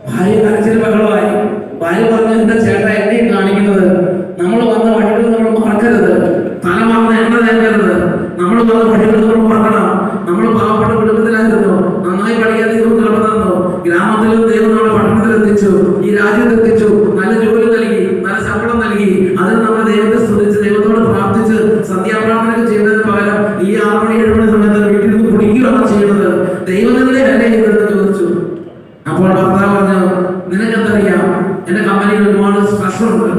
ഭാര്യ കരച്ചിൽ ബഹളമായി. ഭാര്യ പറഞ്ഞു, എന്റെ ചേട്ടൻ എന്നെയും കാണിക്കുന്നത്, നമ്മൾ വന്ന വഴികൾ നമ്മൾ മറക്കരുത്, തല മറന്ന് എണ്ണ തേക്കരുത്, നമ്മൾ വന്ന വഴികൾ നമ്മൾ മറക്കണം. നമ്മൾ പാവപ്പെട്ട കുടുംബത്തിലായിരുന്നു, നന്നായി പഠിക്കാൻ ദൈവം കൃപ തന്നു, ഗ്രാമത്തിലും ദൈവം നമ്മുടെ പട്ടണത്തിലെത്തിച്ചു, ഈ രാജ്യത്തെത്തിച്ചു, നല്ല ജോലി നൽകി, നല്ല ശമ്പളം നൽകി. അതിന് നമ്മൾ ദൈവത്തെ സ്തുതിച്ച് ദൈവത്തോട് പ്രാർത്ഥിച്ച് സന്ധ്യാപ്രാർത്ഥനയൊക്കെ ചെയ്യുന്നതിന് പകരം ഈ 6 മണി 7 മണി സമയത്ത് വീട്ടിൽ നിന്ന് കുടിക്കുകയാണ് ചെയ്യുന്നത്. ദൈവത്തിന്റെ എന്നെ ചെയ്തെന്ന് ചോദിച്ചു. അപ്പോൾ ഭർത്താവ് പറഞ്ഞു, നിനക്കെന്തറിയാം, എന്റെ കമ്പനിയിൽ ഒരുപാട് സ്ട്രെസ് ഉണ്ട്,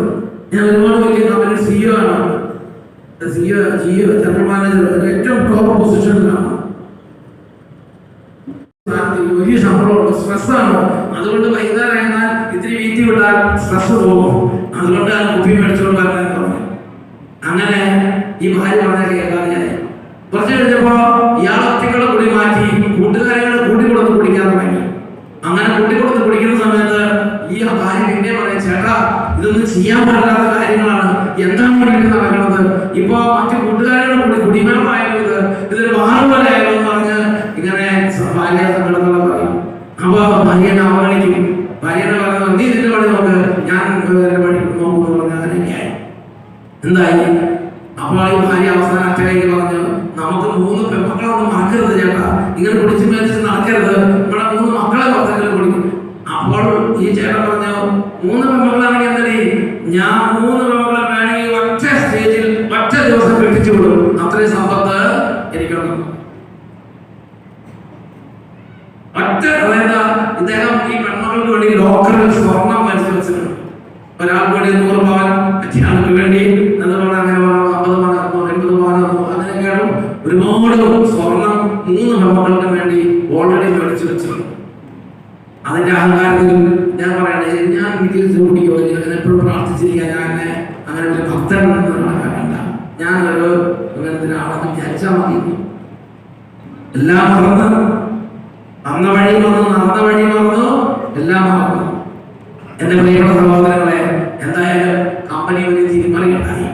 ഞാൻ ഒരുപാട് വലിയ കമ്പനി CEO ആണ്, ജനറൽ മാനേജർ, ഏറ്റവും ടോപ്പ് പൊസിഷനിലാണ്, വലിയ ശമ്പളമുണ്ട്, സ്ട്രെസ്സാണ്. അതുകൊണ്ട് വൈകുന്നേരം ആയാൽ ഇത്തിരി വീട്ടി വിടാൻ സ്ട്രെസ് പോകും, അതുകൊണ്ട് ആ കുപ്പി മേടിച്ചുകൊണ്ട് വരാൻ പറഞ്ഞു. അങ്ങനെ ഈ ഭാര്യ പറഞ്ഞ കേൾക്കാതെയായി. കുറച്ച് കഴിഞ്ഞപ്പോ ഇയാൾ ഒറ്റയ്ക്കുള്ള കുടി മാറ്റി കൂട്ടുകാരെ കൂട്ടിക്കൊടുത്ത് കുടിക്കാൻ തുടങ്ങി. അങ്ങനെ കൂട്ടിക്കൊടുത്ത് കുടിക്കുന്ന സമയത്ത് ഈ ഭാര്യ പിന്നെ പറയും, ചേട്ടാ ഇതൊന്നും ചെയ്യാൻ പാടില്ലാത്ത കാര്യങ്ങളാണ്, എന്താണ് വേണ്ടി നടക്കുന്നത്, ഇപ്പൊ മറ്റു കൂട്ടുകാരുടെ കൂടി കുടിമേളമായത് ഇതൊരു വാറ് പോലെ ആയാലോ എന്ന് പറഞ്ഞ് ഇങ്ങനെ ഭാര്യ സങ്കടത്തോടെ പറയും. അപ്പൊ ഭാര്യനെ അവഗണിക്കും. ഭാര്യനെ പറഞ്ഞു, നീ ഇതിന്റെ പണി നോക്ക്, ഞാൻ പണി നോക്കുന്നു പറഞ്ഞ അങ്ങനെയായി. എന്തായി? അപ്പോൾ ഈ ഭാര്യ അവസാനം അച്ഛനേക്ക് പറഞ്ഞു, നമുക്ക് 3 പെൺമക്കളൊന്നും മറക്കരുത് ചേട്ടാ, ഇങ്ങനെ കുടിച്ചു മേടിച്ച് നടക്കരുത്, ഇവിടെ 3 മക്കളെ പുറത്തെങ്കിലും കുടിക്കും. അപ്പോൾ ഈ ചേട്ടൻ പറഞ്ഞു, 3 പെൺമക്കളാണെങ്കിൽ എന്തടി, ഞാൻ 3 പെൺമക്കളെ വേണമെങ്കിൽ ഒറ്റ സ്റ്റേജിൽ ഒറ്റ ദിവസം കെട്ടിച്ചു വിടും, അത്രയും സമ്പത്ത് എനിക്കുണ്ട്. അതായത് ഇദ്ദേഹം ഈ പെൺമക്കൾക്ക് വേണ്ടി ലോക്കറിൽ സ്വർണം മരിച്ചു വെച്ചിട്ടുണ്ട്. ഒരാൾക്ക് വേണ്ടി 100 പവൻ, മറ്റേ വേണ്ടി ഒരുപാട് സ്വർണം 3 പെൺമക്കൾക്ക് വേണ്ടി ഓൾറെഡി മേടിച്ചു വെച്ചിട്ടുണ്ട്. അതിന്റെ അഹങ്കാരത്തിൽ ഞാൻ പറയണേ, ഞാൻ എനിക്ക് ചോദിക്കോ, ഞാൻ എപ്പോഴും പ്രാർത്ഥിച്ചിരിക്കാൻ ഞാൻ അങ്ങനെ ഒരു ഭക്തൻ കണ്ട ഞാൻ ഒരു ആളെന്ന് വിചാരിച്ചാൽ മതി. എല്ലാം മറന്ന് അന്ന വഴി വന്നു, നടന്ന വഴി വന്നു, എല്ലാം മറന്നു. എന്റെ പ്രിയപ്പെട്ട സഹോദരങ്ങളെ, എന്തായാലും കമ്പനി ഒരു തിരിമറിയുണ്ടായി.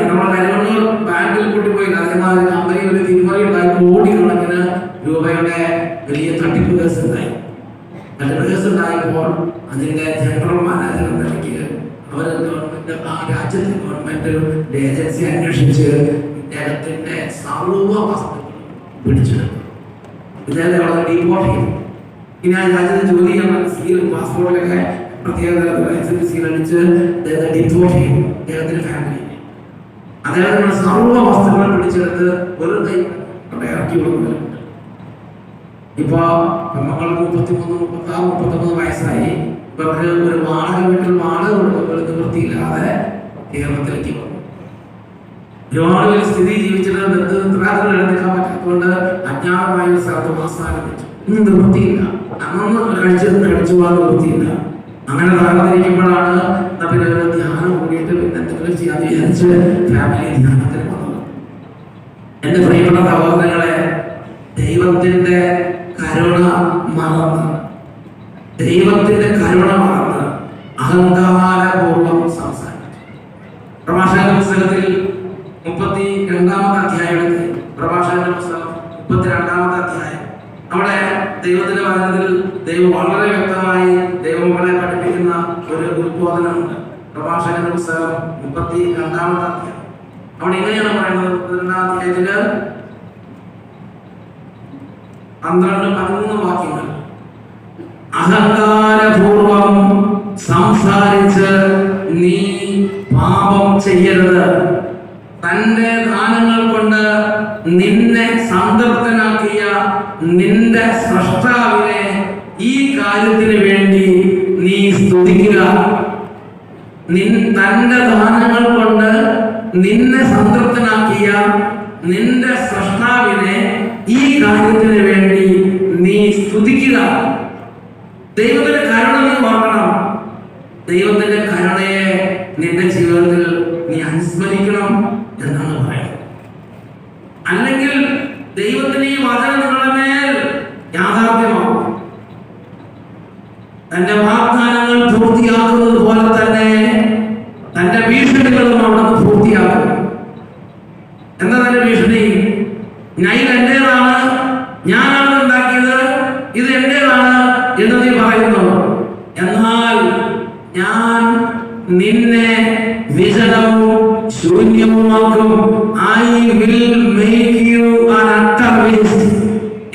നമ്മുടെ കാര്യങ്ങൾ ബാങ്കിൽ കൂട്ടിപ്പോയില്ല, അതേമാതിരി കമ്പനി ഒരു തിരിമറിയുണ്ടായി. കോടിക്കണക്കിന് രൂപയുടെ വലിയ തട്ടിപ്പ് കേസ് ഉണ്ടായി. തട്ടിപ്പ് കേസ് ഉണ്ടായപ്പോൾ അതിന്റെ ജനറൽ മാനേജർ എന്ന നിലയ്ക്ക് അവർ ഗവൺമെന്റ്, ആ രാജ്യത്തെ ഗവൺമെന്റ് ഏജൻസി അന്വേഷിച്ച് ഇദ്ദേഹത്തിന്റെ സർവ്വ വസ്തുക്കളും പിടിച്ചെടുത്തു. ഇദ്ദേഹത്തെ അവിടെ ഡീപ്പോർട്ട് ചെയ്തു. ഇനി ആ രാജ്യത്ത് ജോലി ചെയ്യാൻ സീൽ, പാസ്പോർട്ടിലൊക്കെ പ്രത്യേക തരത്തിലുള്ള സീൽ അടിച്ച് അദ്ദേഹത്തെ ഡിപ്പോർട്ട് ചെയ്തു. അദ്ദേഹത്തിന്റെ ഫാമിലി അദ്ദേഹത്തിന്റെ സർവ്വ വസ്തുക്കളും പിടിച്ചെടുത്ത് ഒരു അവിടെ ഇറക്കി കൊടുക്കുന്നുണ്ട്. ഇപ്പൊ മക്കൾക്ക് 33, 36, 39 വയസ്സായി. ഇവർക്ക് ഒരു വാടക വീട്ടിൽ വാടക കൊടുക്കുമ്പോൾ നിവൃത്തിയില്ലാതെ കേരളത്തിലേക്ക് വന്നു. ഒരുപാട് പേര് സ്ഥിതി ജീവിച്ചിട്ട് ബന്ധുമിത്രാദികൾ എഴുന്നേക്കാൻ പറ്റാത്തതുകൊണ്ട് അജ്ഞാതമായ ഒരു സ്ഥലത്ത് വാസാനം വെച്ചു. ഇന്ന് നിവൃത്തിയില്ല, അന്നൊന്ന് കഴിച്ചു പോകാൻ നിവൃത്തിയില്ല. അങ്ങനെ താഴ്ന്നിരിക്കുമ്പോഴാണ് പിന്നെ ഒരു ധ്യാനം കൂടിയിട്ട് പിന്നെ എന്തെങ്കിലും ചെയ്യാന്ന് വിചാരിച്ച് ഫാമിലി ധ്യാനത്തിന് വന്നത്. എന്റെ പ്രിയപ്പെട്ട സഹോദരങ്ങളെ, ദൈവത്തിന്റെ കരുണ മറന്ന് അഹങ്കാരപൂർവം സംസാരിച്ചു. പ്രഭാഷകന്റെ പുസ്തകത്തിൽ 32-ാമത്തെ അധ്യായത്തിൽ, പ്രഭാഷകന്റെ പുസ്തകം 32-ാമത്തെ അധ്യായം, അവിടെ ദൈവത്തിന്റെ വചനത്തിൽ ദൈവം വളരെ വ്യക്തമായി ദൈവങ്ങളെ പഠിപ്പിക്കുന്ന ഒരു ഉത്ബോധനമുണ്ട്. പ്രഭാഷകന്റെ പുസ്തകം 32-ാമത്തെ അധ്യായം അവിടെ എങ്ങനെയാണ് പറയുന്നത്? 32-ാം അധ്യായത്തില് 12-13 വാക്യങ്ങൾ. അഹങ്കാരപൂർവം സംസാരിച്ച് നീ പാപം ചെയ്യരുത്. തന്റെ ദാനങ്ങൾ കൊണ്ട് നിന്നെ സംതൃപ്തനാക്കിയ നിന്റെ സ്രഷ്ടാവിനെ ഈ കാര്യത്തിന് വേണ്ടി നീ സ്തുതിക്കുക. തന്റെ ദാനങ്ങൾ കൊണ്ട് നിന്നെ സംതൃപ്തനാക്കിയ നിന്റെ സ്രഷ്ടാവിനെ ഈ കാര്യത്തിന് വേണ്ടി നീ സ്തുതിക്കുക. ദൈവത്തിന്റെ കരുണ നീ ഓർക്കണം. ദൈവത്തിന്റെ കരുണയെ നിന്റെ ജീവിതത്തിൽ നീ അനുസ്മരിക്കണം എന്നാണ് പറയുന്നത്. അല്ലെങ്കിൽ ദൈവത്തിന് ഈ വചനം നിങ്ങളുടെ മേൽ യാഥാർത്ഥ്യമാകും. തന്റെ വാഗ്ദാനങ്ങൾ പൂർത്തിയാക്കുന്നത് പോലെ തന്നെ തന്റെ ഭീഷണികളും അവിടെ പൂർത്തിയാക്കും. എന്താ തന്റെ ഭീഷണി? നൈൽ എന്റേതാണ്, ഞാനാണ് ഉണ്ടാക്കിയത്, ഇത് എന്റേതാണ് എന്ന് നീ പറയുന്നു. എന്നാൽ ഞാൻ നിന്നെ വിജനവും ശൂന്യവുമാക്കും. I will make you an utter waste.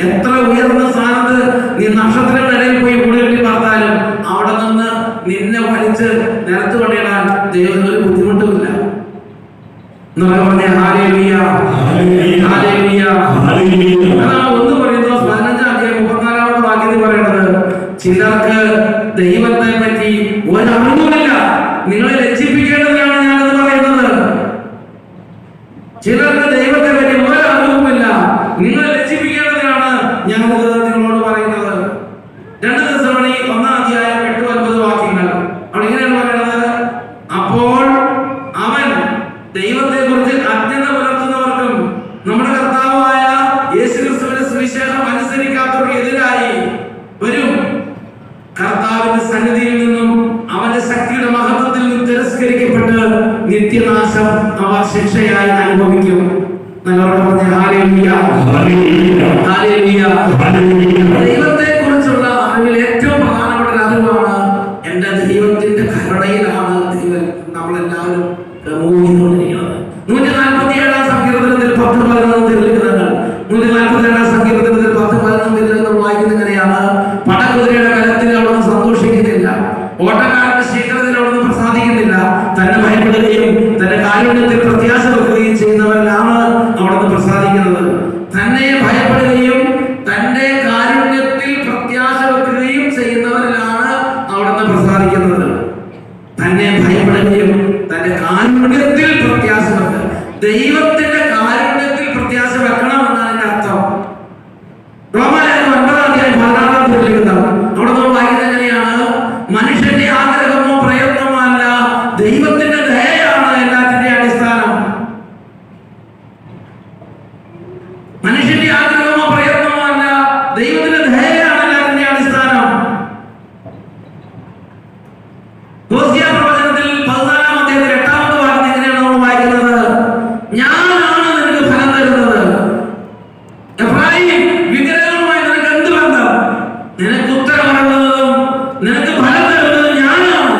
എത്ര ഉയർന്ന സ്ഥാനത്ത് നീ നക്ഷത്രങ്ങളിടയിൽ പോയി കൂടി പറഞ്ഞാലും അവിടെ നിന്ന് നിന്നെ വലിച്ച് നിലത്ത് കൊണ്ടിടാൻ ദൈവത്തിന് ഒരു ബുദ്ധിമുട്ടുമില്ല. Hallelujah, hallelujah. അതാണ് 1 കൊരിന്ത്യർ 15-ാം അധ്യായം 34-ാമത്തെ വാക്യത്തിൽ പറയുന്നത്. ചിലർക്ക് ദൈവത്തെ പറ്റി ഒരറിവുമില്ല. നിങ്ങളെ ലജ്ജിപ്പിക്കേണ്ടതാണ് ഞാനത് പറയുന്നത്. ചിലർക്ക് ദൈവത്തെ പറ്റി ഒരറിവുമില്ല. നിങ്ങളെ ലജ്ജിപ്പിക്കേണ്ടതാണ് ഞാനത് നിങ്ങളോട് പറയുന്നത്. 2 തെസ്സലോനിക്കർ 1-ാം അധ്യായം 8-9 വാക്യങ്ങൾ അവിടെ ഇങ്ങനെയാണ് പറയുന്നത്. അപ്പോൾ അവൻ ദൈവത്തെ കുറിച്ച് അജ്ഞത പുലർത്തുന്നവർക്കും നമ്മുടെ കർത്താവായ യേശുക്രിസ്തുവിന്റെ സുവിശേഷം അനുസരിക്കാത്തവർക്ക് എതിരായി വരും. കർത്താവിന്റെ സന്നിധിയിൽ നിന്നും അവന്റെ ശക്തിയുടെ മഹത്വത്തിൽ നിന്നും തിരസ്കരിക്കപ്പെട്ട് നിത്യനാശം അവർ ശിക്ഷയായി അനുഭവിക്കും. ദൈവത്തെ കുറിച്ചുള്ള അറിവിൽ ഏറ്റവും പ്രധാനപ്പെട്ട അറിവാണ് എന്റെ ദൈവത്തിന്റെ കരുണയിലാണ് ദൈവം നമ്മളെല്ലാവരും മൂന്നിക്കൊണ്ടിരിക്കുന്നത്. 147-ാം സങ്കീർത്തനത്തിൽ 10-11 തിരുലിഖിതങ്ങൾ 147-ാം സങ്കീർത്തനത്തിൽ 10-11 തിരുലിഖിതങ്ങൾ വായിക്കുന്നത് എങ്ങനെയാണ്? പടകുതിരയുടെ ബലത്തിൽ അവിടുന്ന് സന്തോഷിക്കുന്നില്ല, ഓട്ടക്കാരന്റെ ശീഘ്രത്തിൽ അവിടുന്ന് പ്രസാദിക്കുന്നില്ല. തന്നെ ഭയപ്പെടുകയും തന്റെ കാരുണ്യത്തിൽ പ്രത്യാശ വെക്കുകയും ചെയ്യുന്നവരിലാണ് അവിടുന്ന് പ്രസാദിക്കുന്നത്. തന്നെ ഭയപ്പെടുകയും തന്റെ കാരുണ്യത്തിൽ പ്രത്യാശ വെക്കുകയും ചെയ്യുന്നവരിലാണ് അവിടുന്ന് പ്രസാദിക്കുന്നത്. തന്നെ ഭയപ്പെടുകയും തന്റെ കാരുണ്യത്തിൽ പ്രത്യാശ വെക്കുക. ദൈവത്തിന്റെ കാരുണ്യം മനുഷ്യന്റെ ആഗ്രഹമോ പ്രയത്നമോ അല്ല, ദൈവത്തിന്റെ ദയയാണ് അതിന്റെ അടിസ്ഥാനം. ഹോസിയ പ്രവചനത്തിൽ 14-ാം അധ്യായത്തിൽ 8-ാമത്തെ വാക്യം എങ്ങനെയാണ് നമ്മൾ വായിക്കുന്നത്? ഞാനാണ് നിനക്ക് ഫലം തരുന്നത്. എഫ്രായിം, വിഗ്രഹങ്ങളുമായി നിനക്ക് എന്ത് ബന്ധം? നിനക്ക് ഉത്തരമറിയുന്നതും നിനക്ക് ഫലം തരുന്നതും ഞാനാണ്.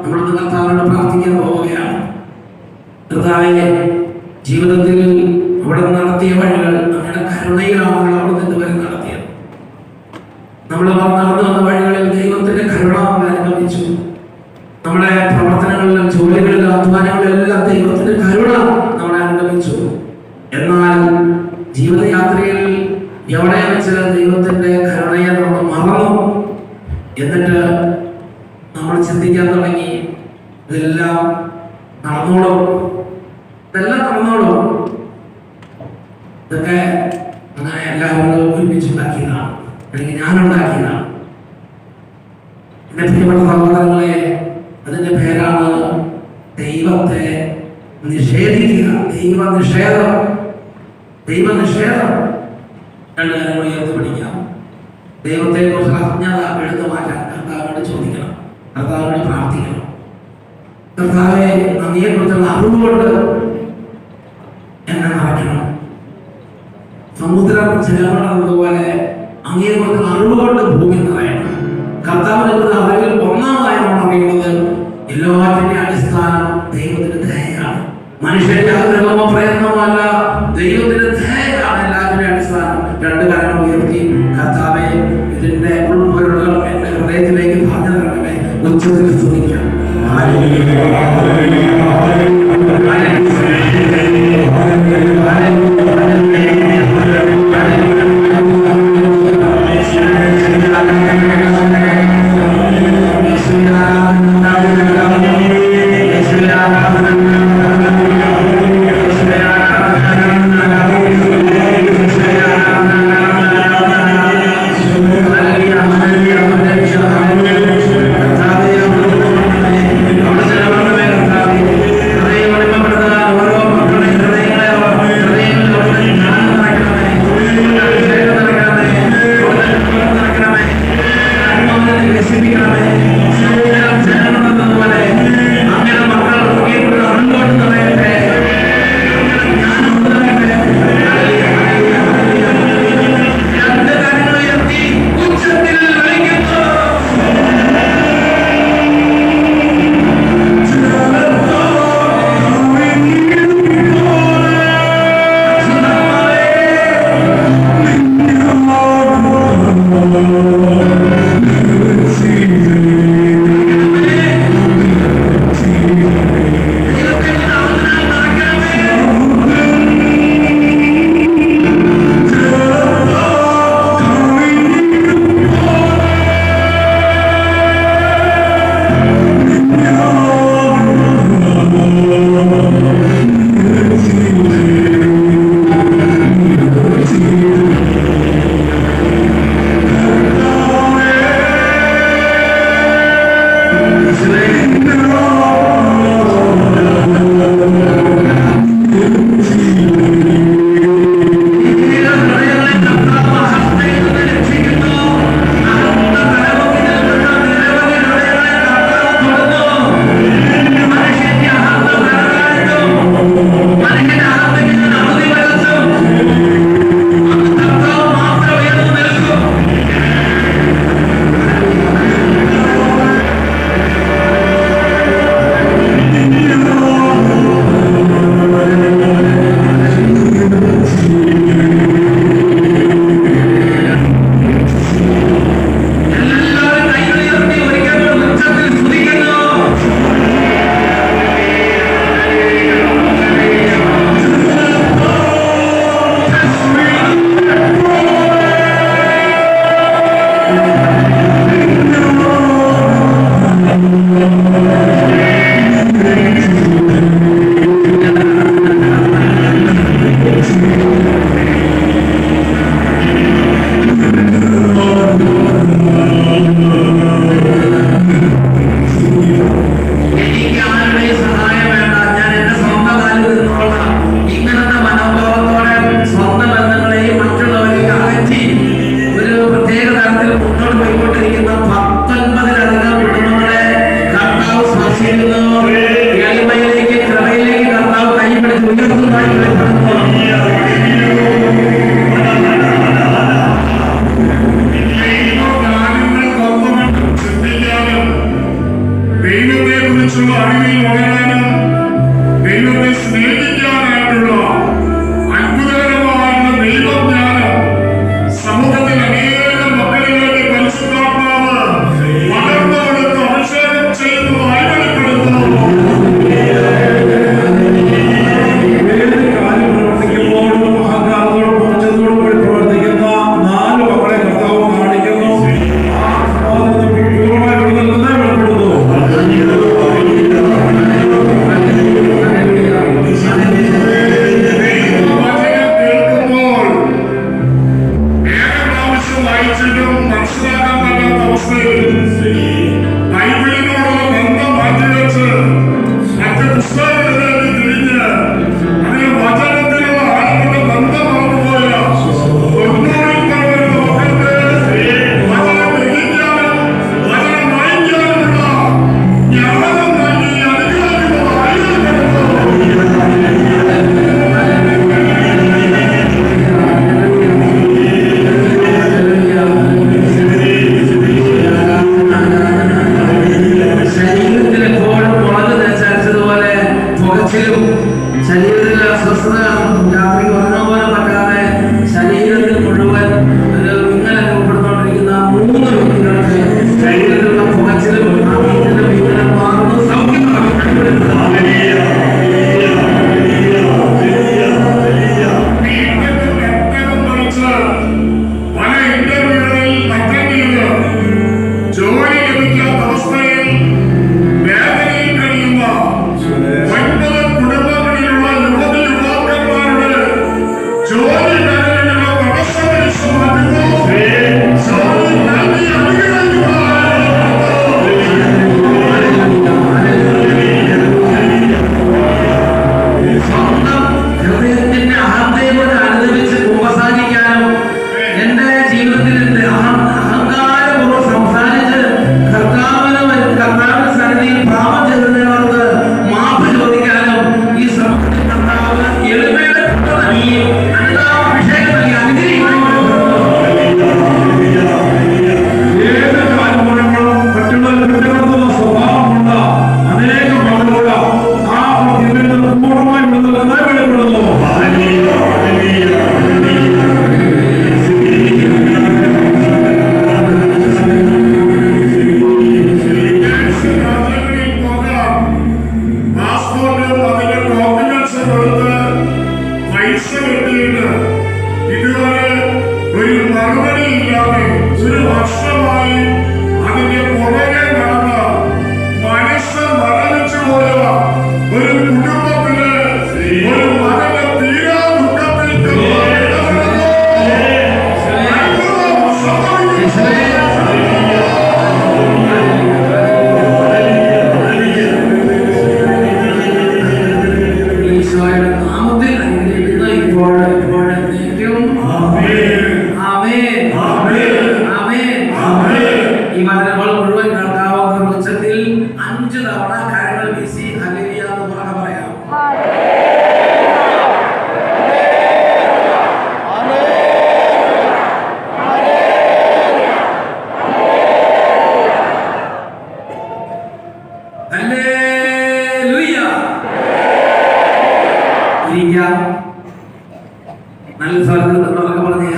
നമ്മൾ കർത്താവിനോട് പ്രാർത്ഥിക്കാൻ പോവുകയാണ്. കർത്താവേ, ജീവിതത്തിൽ അവിടെ നടത്തിയ വഴികൾ നമ്മുടെ കരുണയിലാണ് അവിടെ ഇതുവരെ നടത്തിയത്. നമ്മൾ നടന്നു വന്ന വഴികളിൽ ദൈവത്തിന്റെ കരുണ അനുഭവിച്ചു. നമ്മുടെ പ്രവർത്തനങ്ങളിലും ജോലികളിലും അധ്വാനങ്ങളിലെല്ലാം ദൈവത്തിന്റെ കരുണ നമ്മളെ അനുഭവിച്ചു. എന്നാൽ ജീവിതയാത്രയിൽ എവിടെ വെച്ച് ദൈവത്തിന്റെ കരുണയെ നമ്മൾ മറന്നു. എന്നിട്ട് നമ്മൾ ചിന്തിക്കാൻ തുടങ്ങി, ഇതെല്ലാം നടന്നോളും, ഇതെല്ലാം നടന്നോളും, ഇതൊക്കെ അങ്ങനെ എല്ലാവരും ഒരുമിച്ചുണ്ടാക്കിയതാണ്, അല്ലെങ്കിൽ ഞാനുണ്ടാക്കിയതാണ്. എന്റെ പ്രിയപ്പെട്ട സഹോദരങ്ങളെ, അതിന്റെ പേരാണ് ദൈവത്തെ നിഷേധിക്കുക. ദൈവനിഷേധം. രണ്ട് കാര്യങ്ങൾ ഉയർത്തി പിടിക്കാം. ദൈവത്തെ കുറിച്ചുള്ള അജ്ഞത എടുത്തു മാറ്റാൻ കർത്താവിനോട് ചോദിക്കണം, കർത്താവിനോട് പ്രാർത്ഥിക്കണം. കർത്താവെ, നന്ദിയെ കുറിച്ചുള്ള അറിവുകൊണ്ട് എന്നെ നിറയ്ക്കണം. സമുദ്രം ജലങ്ങളതുപോലെ അങ്ങയെ കുറിച്ചുള്ള അറിവുകൊണ്ട് ഭൂമി നിറയണം. കർത്താവിനെ കുറിച്ച് അറിവിൽ ഒന്നാമതായി നമ്മൾ അറിയുന്നത് എല്ലാറ്റിന്റെ അടിസ്ഥാനം ദൈവത്തിന്റെ ദയയാണ്. മനുഷ്യന്റെ ആഗ്രഹമോ പ്രയത്നമോ അല്ല, ദൈവത്തിന്റെ ദയയാണ് എല്ലാറ്റിന്റെ അടിസ്ഥാനം. രണ്ട് കാര്യങ്ങൾ ഉയർത്തി, കർത്താവെ, ഇതിന്റെ ഉൾപ്പൊരുളുകൾ എന്റെ ഹൃദയത്തിലേക്ക് പറഞ്ഞു തരണമേ. ഉച്ചത്തിൽ സ്തുതിക്കാം. Hallelujah. അസ്വസ്ഥത കാരണം രാത്രി ഉറങ്ങാൻ പോലും പറ്റാതെ ശരീരത്തിൽ മുഴുവൻ ഒരു വിങ്ങൽ അനുഭവപ്പെടുന്നോണ്ടിരിക്കുന്ന 3 വ്യക്തികൾക്ക് ശരീരത്തിലുള്ള പുകച്ചിലും ആ വീട്ടിന്റെ വിങ്ങലം മാറുന്നു, സൗഖ്യം നല്ല സ്ഥലത്ത് പറഞ്ഞേ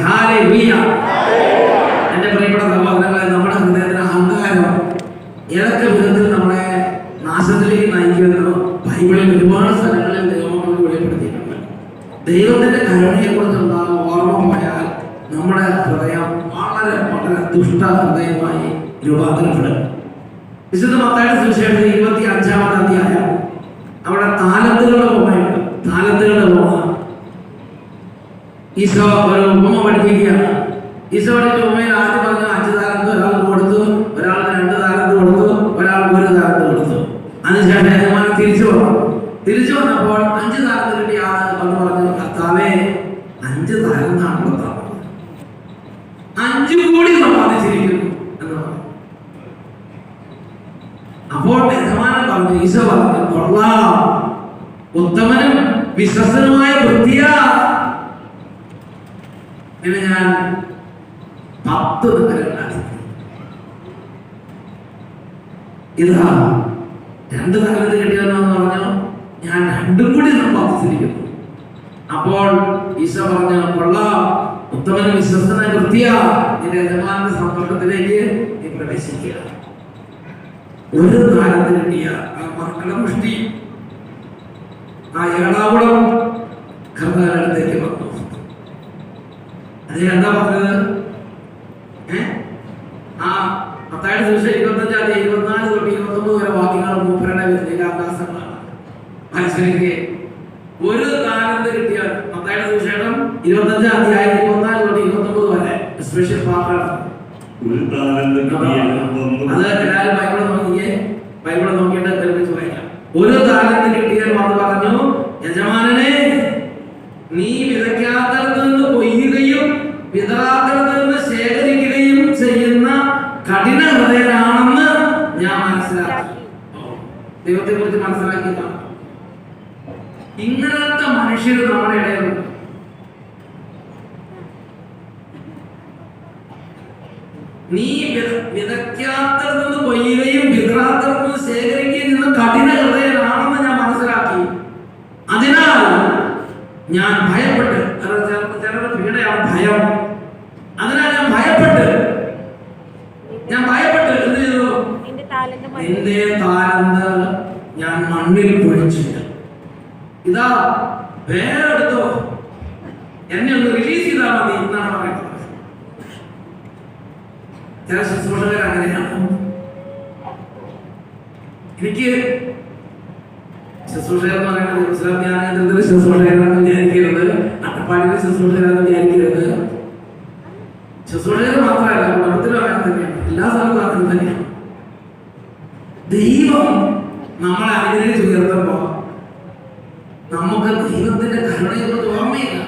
ഹല്ലേലൂയ. എന്റെ പ്രിയപ്പെട്ട സഹോദരങ്ങളെ, നമ്മുടെ ഹൃദയത്തിന് അഹങ്കാരം ഏതൊക്കെ വിധത്തിൽ നമ്മളെ നാശത്തിലേക്ക് നയിക്കുമെന്ന് ബൈബിളിൽ ഒരുപാട് സ്ഥലങ്ങളിൽ ദൈവം വെളിപ്പെടുത്തിയിട്ടുണ്ട്. ദൈവത്തിന്റെ കരുണയെ കുറിച്ചുള്ള ഓർമ്മ പോയാൽ നമ്മുടെ ഹൃദയം വളരെ വളരെ ദുഷ്ട ഹൃദയമായി രൂപാന്തരപ്പെടും. വിശുദ്ധ മത്തായിയുടെ സുവിശേഷം 25-ാമത്തെ അധ്യായം, അവിടെ താലന്തുകളുടെ ഉപമയുണ്ട്. താലന്തുകളുടെ ഉപമ ഈശോ ഒരു ഉപമ പഠിപ്പിക്കുകയാണ്. ഈശോ പഠിച്ച ഉപമയിൽ ആദ്യം പറഞ്ഞു 5 താലന്ത് ഒരാൾക്ക് കൊടുത്തു, ഒരാൾക്ക് 2 താലന്ത് കൊടുത്തു, ഒരാൾക്ക് 1 താലന്ത് കൊടുത്തു. അതിനുശേഷം യജമാനൻ തിരിച്ചു വന്നപ്പോൾ 5 താലന്ത് കിട്ടിയ ആള് പറഞ്ഞു, കർത്താവേ 5 താലന്താണ് കൊടുത്തത്, 5 കൂടി സമ്പാദിച്ചിരിക്കുന്നു എന്ന് പറഞ്ഞു. അപ്പോൾ യജമാനൻ പറഞ്ഞു, ഈശോ പറഞ്ഞു, കൊള്ളാം, ഉത്തമനും വിശ്വസനുമായ വൃത്തിയാ, പിന്നെ ഞാൻ 10 നഗരങ്ങളാണ്. ഇതാ 2 താലന്ത് കിട്ടിയെന്ന് പറഞ്ഞു, ഞാൻ 2 കൂടി സമ്പാദിച്ചിരിക്കുന്നു. അപ്പോൾ ഈശോ പറഞ്ഞു, കൊള്ളാം, ഉത്തമനും വിശ്വസനായ വൃത്തിയാ, നിന്റെ യജമാനന്റെ സന്തോഷത്തിലേക്ക് നീ പ്രവേശിക്കുക. 1 താലന്ത് കിട്ടിയ ആ മക്കളുടെ മുഷ്ടി ആ ഏടാകുളം കർത്താവിന്റെ അടുത്തേക്ക് വന്നു. അത് എന്താ പറഞ്ഞത്? ആ മത്തായിയുടെ സുവിശേഷം 25-24-29 വരെ വാക്യങ്ങൾ മൂപ്പരുടെ വിദ്യാഭ്യാസങ്ങളാണ്. മനസ്സിലേക്ക് 1 താലന്ത് കിട്ടിയ മത്തായിയുടെ സുവിശേഷം 25-24-29 വരെ സ്പെഷ്യൽ പാർട്ടാണ്. അത് എല്ലാവരും ബൈബിൾ നോക്കിയിട്ട് കൽപ്പിച്ച് വായിക്കാം. 1 താലന്ത് കിട്ടിയാൽ വന്ന് പറഞ്ഞു, യജമാനനെ, നീ വിതയ്ക്കാത്തടത്ത് നിന്ന് കൊയ്യുകയും വിതറാത്തടത്ത് നിന്ന് ശേഖരിക്കുകയും ചെയ്യുന്ന കഠിന ഹൃദയനാണെന്ന് ഞാൻ മനസ്സിലാക്കി. ദൈവത്തെ കുറിച്ച് മനസ്സിലാക്കിയതാണ്. ഇങ്ങനത്തെ മനുഷ്യർ നമ്മുടെ ഇടയിലുണ്ട്. നീ വിതയ്ക്കാത്തടത്ത് നിന്ന് കൊയ്യുകയും വിതറാത്തടത്ത് നിന്ന് ശേഖരിക്കുകയും ചെയ്യുന്ന കഠിന ഹൃദയനാണെന്ന് ഞാൻ മനസ്സിലാക്കി. അതിനാൽ ഞാൻ ഭയപ്പെട്ട്, ചിലരുടെ പീഡയാണ് ഭയം. അതിനാൽ ഞാൻ ഭയപ്പെട്ട് എന്ത് ചെയ്തു? നിന്റെ താലന്ത് ഞാൻ മണ്ണിൽ പൊഴിച്ചിട്ട്, ഇതാ വേറെ എടുത്തോ, എന്നെ ഒന്ന് റിലീസ് ചെയ്താൽ മതി എന്നാണ് പറയുന്നത്. ചില ശുശ്രൂഷകർ അങ്ങനെയാണ്. എനിക്ക് ശുശ്രൂഷകർ എന്ന് പറയുന്നത് ഇസ്ലാം ധ്യാനകേന്ദ്രത്തിലെ ശുശ്രൂഷകരാണെന്ന് വിചാരിക്കരുത്, അട്ടപ്പാടിയിലെ ശുശ്രൂഷകരാണെന്ന് വിചാരിക്കരുത്. ശുശ്രൂഷകർ മാത്രമല്ല, കുടുംബത്തിലും അങ്ങനെ തന്നെയാണ്, എല്ലാ സ്ഥലത്തും അങ്ങനെ തന്നെയാണ്. ദൈവം നമ്മളെ അനുഗ്രഹിച്ച് ഉയർത്തുമ്പോ നമുക്ക് ദൈവത്തിന്റെ കരുണയെക്കുറിച്ച് ഓർമ്മയില്ല.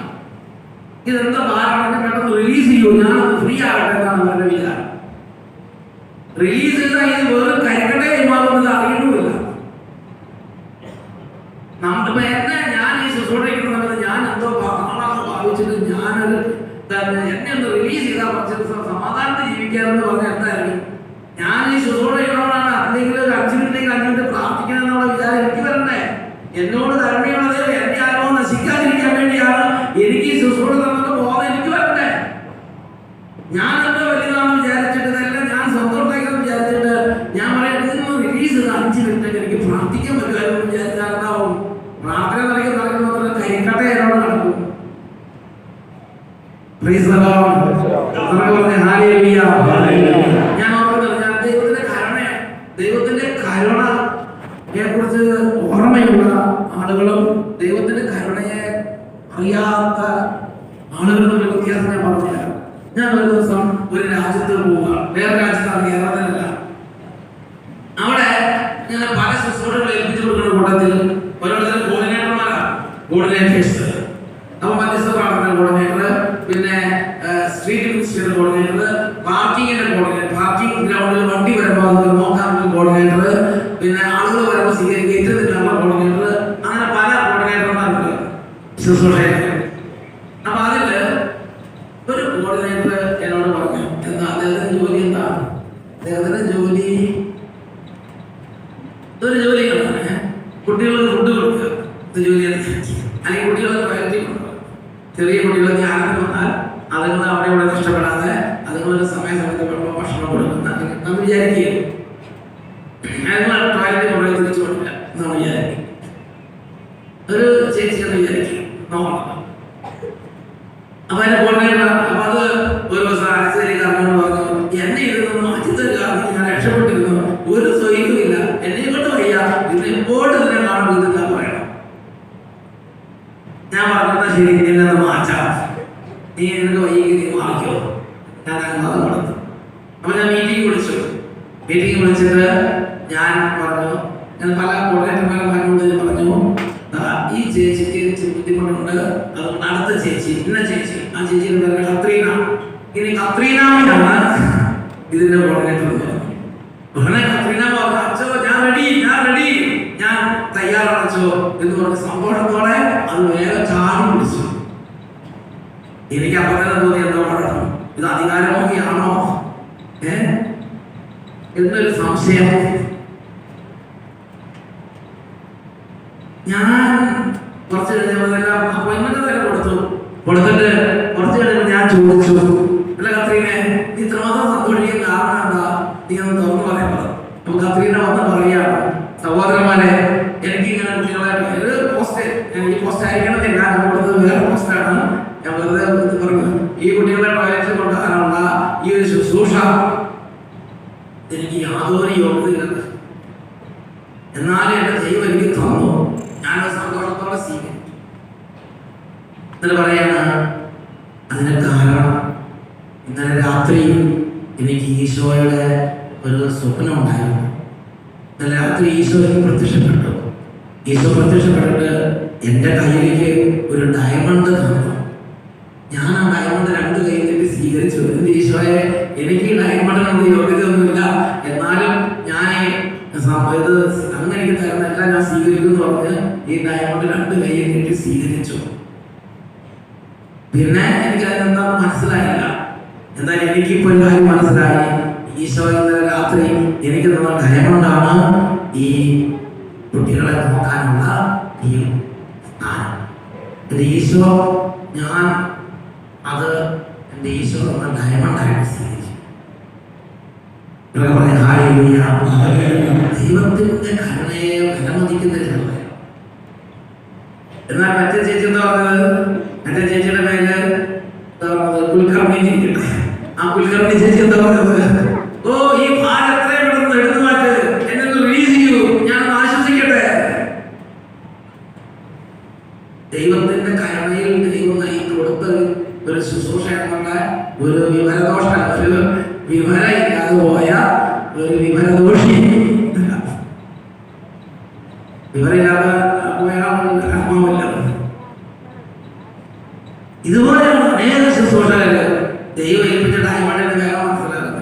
ഇതെന്താ ഭാരമാണെന്ന് പെട്ടെന്ന് റിലീസ് ചെയ്യൂ, ഞാൻ ഫ്രീ ആകട്ടെ എന്നാണ് അവരുടെ വിചാരം. റിലീസ് ചെയ്താൽ ഇത് വേറെ കരിക്കട്ടെ കൈമാറുന്നത് അറിയണമില്ല. നമുക്ക് എന്നെ ഞാൻ ഈ ശുശ്രൂഷിക്കുന്ന സമയത്ത് ഞാൻ എന്തോ ആളാണെന്ന് ഭാവിച്ചിട്ട് ഞാനൊരു എന്നെ ഒന്ന് റിലീസ് ചെയ്താൽ കുറച്ച് ദിവസം സമാധാനത്തിൽ ജീവിക്കാമെന്ന് പറഞ്ഞാൽ എന്തായാലും ഞാൻ ഈ ശുശ്രൂഷയോടാണ് അല്ലെങ്കിൽ ഒരു 5 മിനിറ്റ് പ്രാർത്ഥിക്കണം എന്നുള്ള വിചാരം എനിക്ക് വരണ്ടേ. എന്നോട് കരുണയുള്ളത് എന്റെ ആഗ്രഹം നശിക്കാതിരിക്കാൻ വേണ്ടിയാണ് എനിക്ക് ഈ ശുശ്രൂഷ നമുക്ക് ബോധം എനിക്ക് വരണ്ടേ. ഞാൻ എന്തോ വലുതാണെന്ന് വിചാരിച്ചിട്ട്, ഇതെല്ലാം ഞാൻ സ്വന്തമായിട്ടെന്ന് വിചാരിച്ചിട്ട് ഞാൻ പറയുന്നത് റിലീസ് ചെയ്ത് 5 മിനിറ്റ് എനിക്ക് പ്രാർത്ഥിക്കാൻ പറ്റുമായിരുന്നു വിചാരിച്ചാൽ എന്താവും? പ്രാർത്ഥന നടക്കുന്ന മാത്രം കരിക്കട്ടെ എന്നോട് നടക്കും. ഞാൻ ഓർക്കുന്നത് ദൈവത്തിന്റെ കരുണയെ കുറിച്ച് ഓർമ്മയുള്ള ആളുകളും ദൈവത്തിന്റെ കരുണയെ അറിയാത്ത ആളുകളും ഒരു വ്യത്യാസം ഞാൻ പറഞ്ഞുതരാം. ഞാൻ ഒരു ദിവസം ഒരു രാജ്യത്ത് പോവുക, വേറെ രാജ്യത്താണ്, കേരളത്തിലല്ല. അവിടെ ഞാൻ പല ശുശ്രൂഷകൾ ഏൽപ്പിച്ചു കൊടുക്കുന്ന കൂട്ടത്തിൽ ഓരോരുത്തരും കോർഡിനേറ്റേഴ്സ്, അപ്പൊ മധ്യസ്ഥ പ്രാർത്ഥന കോർഡിനേറ്റർ, പിന്നെ സ്ട്രീറ്റ് മിനിസ്റ്റർ കോർഡിനേറ്റർ, പാർക്കിങ്ങിന്റെ കോർഡിനേറ്റർ, പാർക്കിംഗ് ഗ്രൗണ്ടിൽ വണ്ടി വരുമ്പോൾ അത് നോക്കാനുള്ള കോർഡിനേറ്റർ, പിന്നെ ആളുകൾ വരുമ്പോൾ സ്വീകരിക്കേറ്റ് നിൽക്കാനുള്ള കോർഡിനേറ്റർ, അങ്ങനെ പല കോർഡിനേറ്റർമാരുണ്ട് ശുശ്രൂഷയിൽ. അപ്പൊ അതില് ഒരു കോർഡിനേറ്റർ എന്നോട് പറഞ്ഞു, എന്താ അദ്ദേഹത്തിന്റെ ജോലി എന്താണ്? അദ്ദേഹത്തിന്റെ ജോലി ഒരു ജോലിയാണ് കുട്ടികൾക്ക് ഫുഡ് കൊടുക്കുക. ജോലി അല്ലെങ്കിൽ കുട്ടികളെ വയറ്റി കൊണ്ടുപോകുക. ചെറിയ കുട്ടികളെ ധ്യാനത്തിൽ വന്നാൽ അതുങ്ങൾ അവിടെ ഇവിടെ നഷ്ടപ്പെടാതെ അതുങ്ങളുടെ സമയത്ത് ഭക്ഷണം കൊടുക്കുന്ന നമ്മൾ വിചാരിക്കുകയും ടോയ്ലറ്റ് കൊണ്ടുപോയി തിരിച്ചു കൊടുക്കില്ല നമ്മൾ വിചാരിക്കും. ഒരു ചേച്ചി എന്ന് വിചാരിക്കും നോക്കണം. അപ്പൊ അതിന്റെ കോർഡിനേറ്റർ, അപ്പൊ അത് ഒരു ദിവസം ആശുപത്രിക്കാരനോട് പറഞ്ഞു, എന്നെ ഇരുന്ന് മാറ്റി തരിക, ഞാൻ രക്ഷപ്പെട്ടിരുന്നു, ഒരു സ്വൈര്യവും ഇല്ല, എന്നെ കൊണ്ട് വയ്യ, ഇത് എപ്പോഴും ഇതിനെ കാണുമ്പോൾ ഇതെല്ലാം പറയണം. ഞാൻ പറഞ്ഞാൽ ശരി, എന്നെ മാറ്റാം, നീ നിനക്ക് വൈകി നീ മാറിക്കോ, ഞാൻ അനുവാദം കൊടുത്തു. അപ്പൊ ഞാൻ മീറ്റിംഗ് വിളിച്ചിട്ട് ഞാൻ പറഞ്ഞു, ഞാൻ പല കോർഡിനേറ്റർമാരും പറഞ്ഞു, ഈ ചേച്ചിക്ക് ബുദ്ധിമുട്ടുണ്ട്, അതുകൊണ്ട് അടുത്ത ചേച്ചി, ഇന്ന ചേച്ചി, ആ ചേച്ചിയുടെ പേര് കത്രീന, ഇനി കത്രീനാണ് ഇതിന്റെ കോർഡിനേറ്റർ എന്ന് പറഞ്ഞു. ഉടനെ കത്രീന പറഞ്ഞു, അച്ഛോ ഞാൻ റെഡി, ഞാൻ തയ്യാറാച്ചോ എന്ന് പറഞ്ഞ സന്തോഷത്തോടെ അത് വേഗം ചാടി പിടിച്ചു. എനിക്ക് അപ്പൊ തന്നെ തോന്നി, എന്തോ പഠനം, ഇത് അധികാരമൊക്കെയാണോ എന്നൊരു സംശയം. ഞാൻ കുറച്ച് കഴിഞ്ഞെല്ലാം അപ്പോയിന്റ്മെന്റ് തന്നെ കൊടുത്തിട്ട് കുറച്ച് കഴിഞ്ഞപ്പോൾ ഞാൻ ചോദിച്ചു, അല്ല കത്രീനെ, നീ ഇത്രമാത്രം സന്തോഷിക്കാൻ കാരണം എന്താ? നീ ഒന്ന് തുറന്നു പറയാൻ പറഞ്ഞു. അപ്പൊ കത്രീന വന്ന് പറയാണ്, സഹോദരന്മാരെ, എനിക്കിങ്ങനെ കുട്ടികളായിട്ട് ഈ പോസ്റ്റ് ആയിരിക്കണമെന്നില്ല, ഞാൻ കൊടുത്തത് വേറെ പോസ്റ്റാണ്, ഞാൻ വെറുതെ പറഞ്ഞു, ഈ കുട്ടികളെ ടോയ്ലറ്റിൽ കൊണ്ടുപോകാനുള്ള ഈ ഒരു ശുശ്രൂഷ എനിക്ക് യാതൊരു യോഗ്യതയില്ല, എന്നാലും എന്റെ ദൈവം എനിക്ക് തന്നു, ഞാനത് സന്തോഷത്തോടെ സ്വീകരിച്ചു. എന്നിട്ട് പറയാണ്, അതിന് കാരണം ഇന്നലെ രാത്രി എനിക്ക് ഈശോയുടെ ഒരു സ്വപ്നം ഉണ്ടായിരുന്നു. ഇന്നലെ രാത്രി ഈശോ എനിക്ക് പ്രത്യക്ഷപ്പെട്ടു. ഈശോ പ്രത്യക്ഷപ്പെട്ടിട്ട് എൻ്റെ കയ്യിലേക്ക് ഒരു ഡയമണ്ട് തന്നു. ഞാൻ ആ ഡയമണ്ട് 2 കൈയിലേക്ക് സ്വീകരിച്ചു. എൻ്റെ ഈശോയെ, എനിക്ക് ഈ ഡയമണ്ടിനൊന്നും യോഗ്യതയൊന്നുമില്ല, എന്നാലും ഞാൻ ഇത് അങ്ങനെ എനിക്ക് തരുന്നതെല്ലാം ഞാൻ സ്വീകരിക്കുന്നു പറഞ്ഞ് ഈ ഡയമണ്ട് 2 കൈയിൽ നീട്ടി സ്വീകരിച്ചു. പിന്നെ എനിക്ക് അതിനെന്താന്ന് മനസ്സിലായില്ല. എന്തായാലും എനിക്കിപ്പോൾ ഒരു കാര്യം മനസ്സിലായി, ഈശോ ഇന്നലെ രാത്രി എനിക്ക് തന്ന ഡയമണ്ടാണ് ഈ കുട്ടികളെ നോക്കാനുള്ള ഈ സ്ഥാനം. എൻ്റെ ഈശോ ഞാൻ അത് എൻ്റെ ഈശോ എന്ന ഡയമണ്ടായിട്ട് സ്വീകരിച്ചു. ദൈവത്തിന്റെ കരുണയെ വിലമതിക്കുന്ന ചിലത്. എന്നാൽ മറ്റേ ചേച്ചി എന്താ പറഞ്ഞത്? മറ്റേ ചേച്ചിയുടെ പേര് എന്താ പറഞ്ഞത്? കുൽക്കർണി ചേച്ചി. ആ കുൽക്കർണി ചേച്ചി എന്താ പറഞ്ഞത്? ഓ, ഈ ഭാരം എത്രയും പെട്ടെന്ന് എടുത്തു മാറ്റ്, എന്നെ റിലീസ് ചെയ്യൂ, ഞാൻ ആശ്വസിക്കട്ടെ. ദൈവത്തിന്റെ കരുണയിൽ ദൈവം നയിച്ചു കൊടുത്ത ഒരു ശുശ്രൂഷ എന്നുള്ള ഒരു വിവരദോഷം, ഒരു വിവര ഇല്ലാതെ പോയ ഒരു വിവരദോഷി, വിവരമില്ലാതെ ആത്മാവല്ല. ഇതുപോലെയാണ് അനേക ശുശ്രൂഷകര് ദൈവം ഏൽപ്പിച്ച ഡയമണ്ടിന്റെ വേഗം മനസ്സിലാകുന്നത്.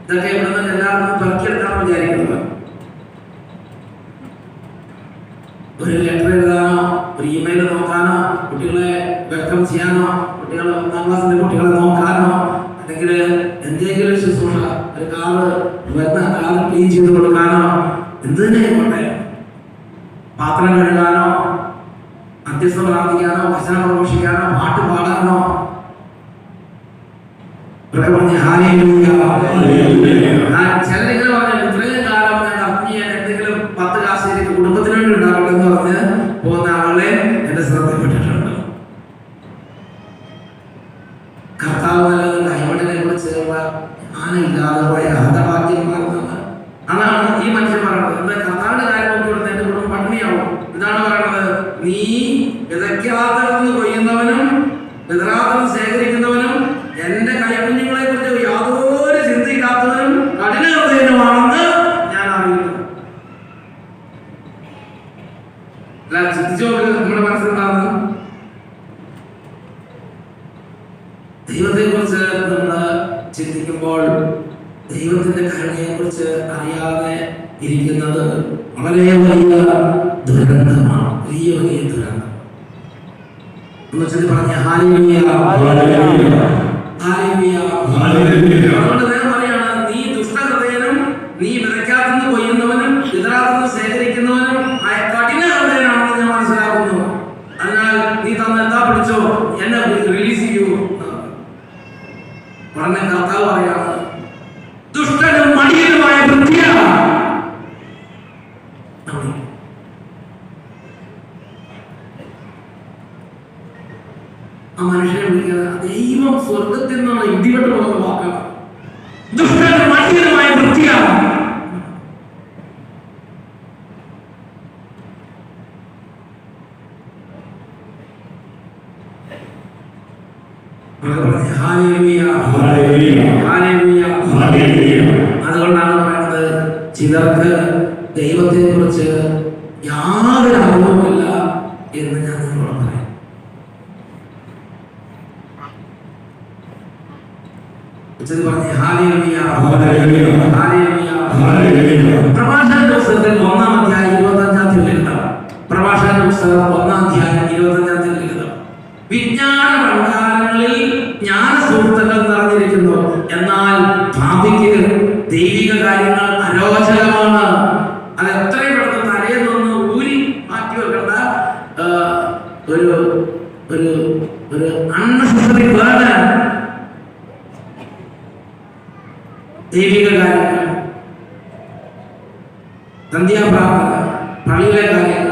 ഇതൊക്കെ ഇവിടെ നിന്ന് എല്ലാവർക്കും പെറുക്കിയെടുക്കാണ് വിചാരിക്കുന്നത്. ഒരു ലെറ്റർ എഴുതാനോ, ഒരു ഇമെയിൽ നോക്കാനോ, കുട്ടികളെ വെൽക്കം ചെയ്യാനോ, കുട്ടികളെ 1ാം ക്ലാസ്സിലെ കുട്ടികളെ നോക്കാനോ, അല്ലെങ്കിൽ എന്തെങ്കിലും ശുശ്രൂഷ, ഒരു കാറ് ക്ലീൻ ചെയ്ത് കൊടുക്കാനോ, എന്തിനായിക്കോട്ടെ, പാത്രം കഴുകാനോ, മധ്യസ്ഥ പ്രാർത്ഥിക്കാനോ, വചനം പ്രഘോഷിക്കാനോ, പാട്ട് പാടാനോ, ചിലരിങ്ങനെ പറഞ്ഞു ഇത്രയും കാലം ഞാൻ അർപ്പണ ചെയ്യാൻ എന്തെങ്കിലും 10 കാശ് എനിക്ക് കുടുംബത്തിന് വേണ്ടി ഉണ്ടാകട്ടെ എന്ന് പറഞ്ഞ് പോകുന്ന ആളെ എന്റെ ശ്രദ്ധപ്പെട്ടിട്ടുണ്ട്. കർത്താവ് നല്ലത് ഡയമണ്ടിനെ കുറിച്ച് ഞാനില്ലാതെ പോയ ഹതഭാഗ്യന്മാരെന്നാണ്. അതാണ് ഈ മനുഷ്യൻ പറയുന്നത്. എന്താ കർത്താവിന്റെ കാര്യം നോക്കിക്കൊടുത്ത് എന്റെ കുടുംബം പട്ടിണിയാവും. ഇതാണ് പറയുന്നത്, നീ വിതയ്ക്കാത്തതെന്ന് കൊയ്യുന്നവനും വിതറാത്തത് ശേഖരിക്കുന്നവനും എന്റെ കൈകുഞ്ഞുങ്ങളെ കുറിച്ച് യാതൊരു ചിന്തയില്ലാത്തവനും കഠിന ഹൃദയനുമാണെന്ന് ഞാൻ അറിയുന്നു. ചിന്തിച്ചോ, നമ്മുടെ മനസ്സിലുണ്ടാകുന്ന ദൈവത്തെ കുറിച്ച് നമ്മൾ ചിന്തിക്കുമ്പോൾ ദൈവത്തിന്റെ കരുണയെ കുറിച്ച് അറിയാതെ ഇരിക്കുന്നത് വളരെ വലിയ ദുരന്തമാണ്. വലിയ വലിയ ദുരന്തം. പറഞ്ഞ അതുകൊണ്ട് നേരം പറയാണ്, നീ ദുഷ്ടഹൃദയനും നീ വിതയ്ക്കാത്തുനിന്ന് കൊയ്യുന്നവനും വിതറാത്തുനിന്ന് ശേഖരിക്കുന്നവനും ആയ കഠിന ഹൃദയനാണെന്ന് ഞാൻ മനസ്സിലാക്കുന്നു. അതിനാൽ നീ തന്ന എന്താ പിടിച്ചോ, എന്നെ റിലീസ് ചെയ്യൂ. ഉടനെ കർത്താവ് പറയാണ്, ദുഷ്ടനും മടിയനുമായ വൃത്തിയാണ്. ആ മനുഷ്യനെ വിളിക്കുന്നത് ദൈവം സ്വർഗത്തിൽ നിന്നാണ് ഇടിവെട്ട് പോകുന്ന വാക്കാണ്. ദുഷ്ടനും മടിയനുമായ വൃത്തിയാണ്. അതുകൊണ്ടാണ് പറയുന്നത്, ചിലർക്ക് ദൈവത്തെ കുറിച്ച് യാതൊരു അറിവുമില്ല എന്ന് ഞാൻ നിങ്ങളോട് പറയാം. പ്രഭാഷണ പുസ്തകത്തിൽ 1-ാം അധ്യായം 25-ാം തീയതി പ്രഭാഷണ പുസ്തകം 1-ാം അധ്യായം 25-ാം തീയതി വിജ്ഞാന ഭണ്ഡാരങ്ങളിൽ ജ്ഞാനസൂക്തങ്ങൾ നിറഞ്ഞിരിക്കുന്നു, എന്നാൽ ഭാവിക്ക് ദൈവിക കാര്യങ്ങൾ അരോചകമാണ്. അത് എത്രയും പെട്ടെന്ന് തലയിൽ നിന്ന് ഊരി മാറ്റി വെക്കേണ്ട ഒരു ഒരു ഒരു അൺനെസസറി ബർഡൻ. ദൈവിക കാര്യങ്ങൾ, സന്ധ്യാപ്രാർത്ഥന, പള്ളിയിലെ കാര്യങ്ങൾ,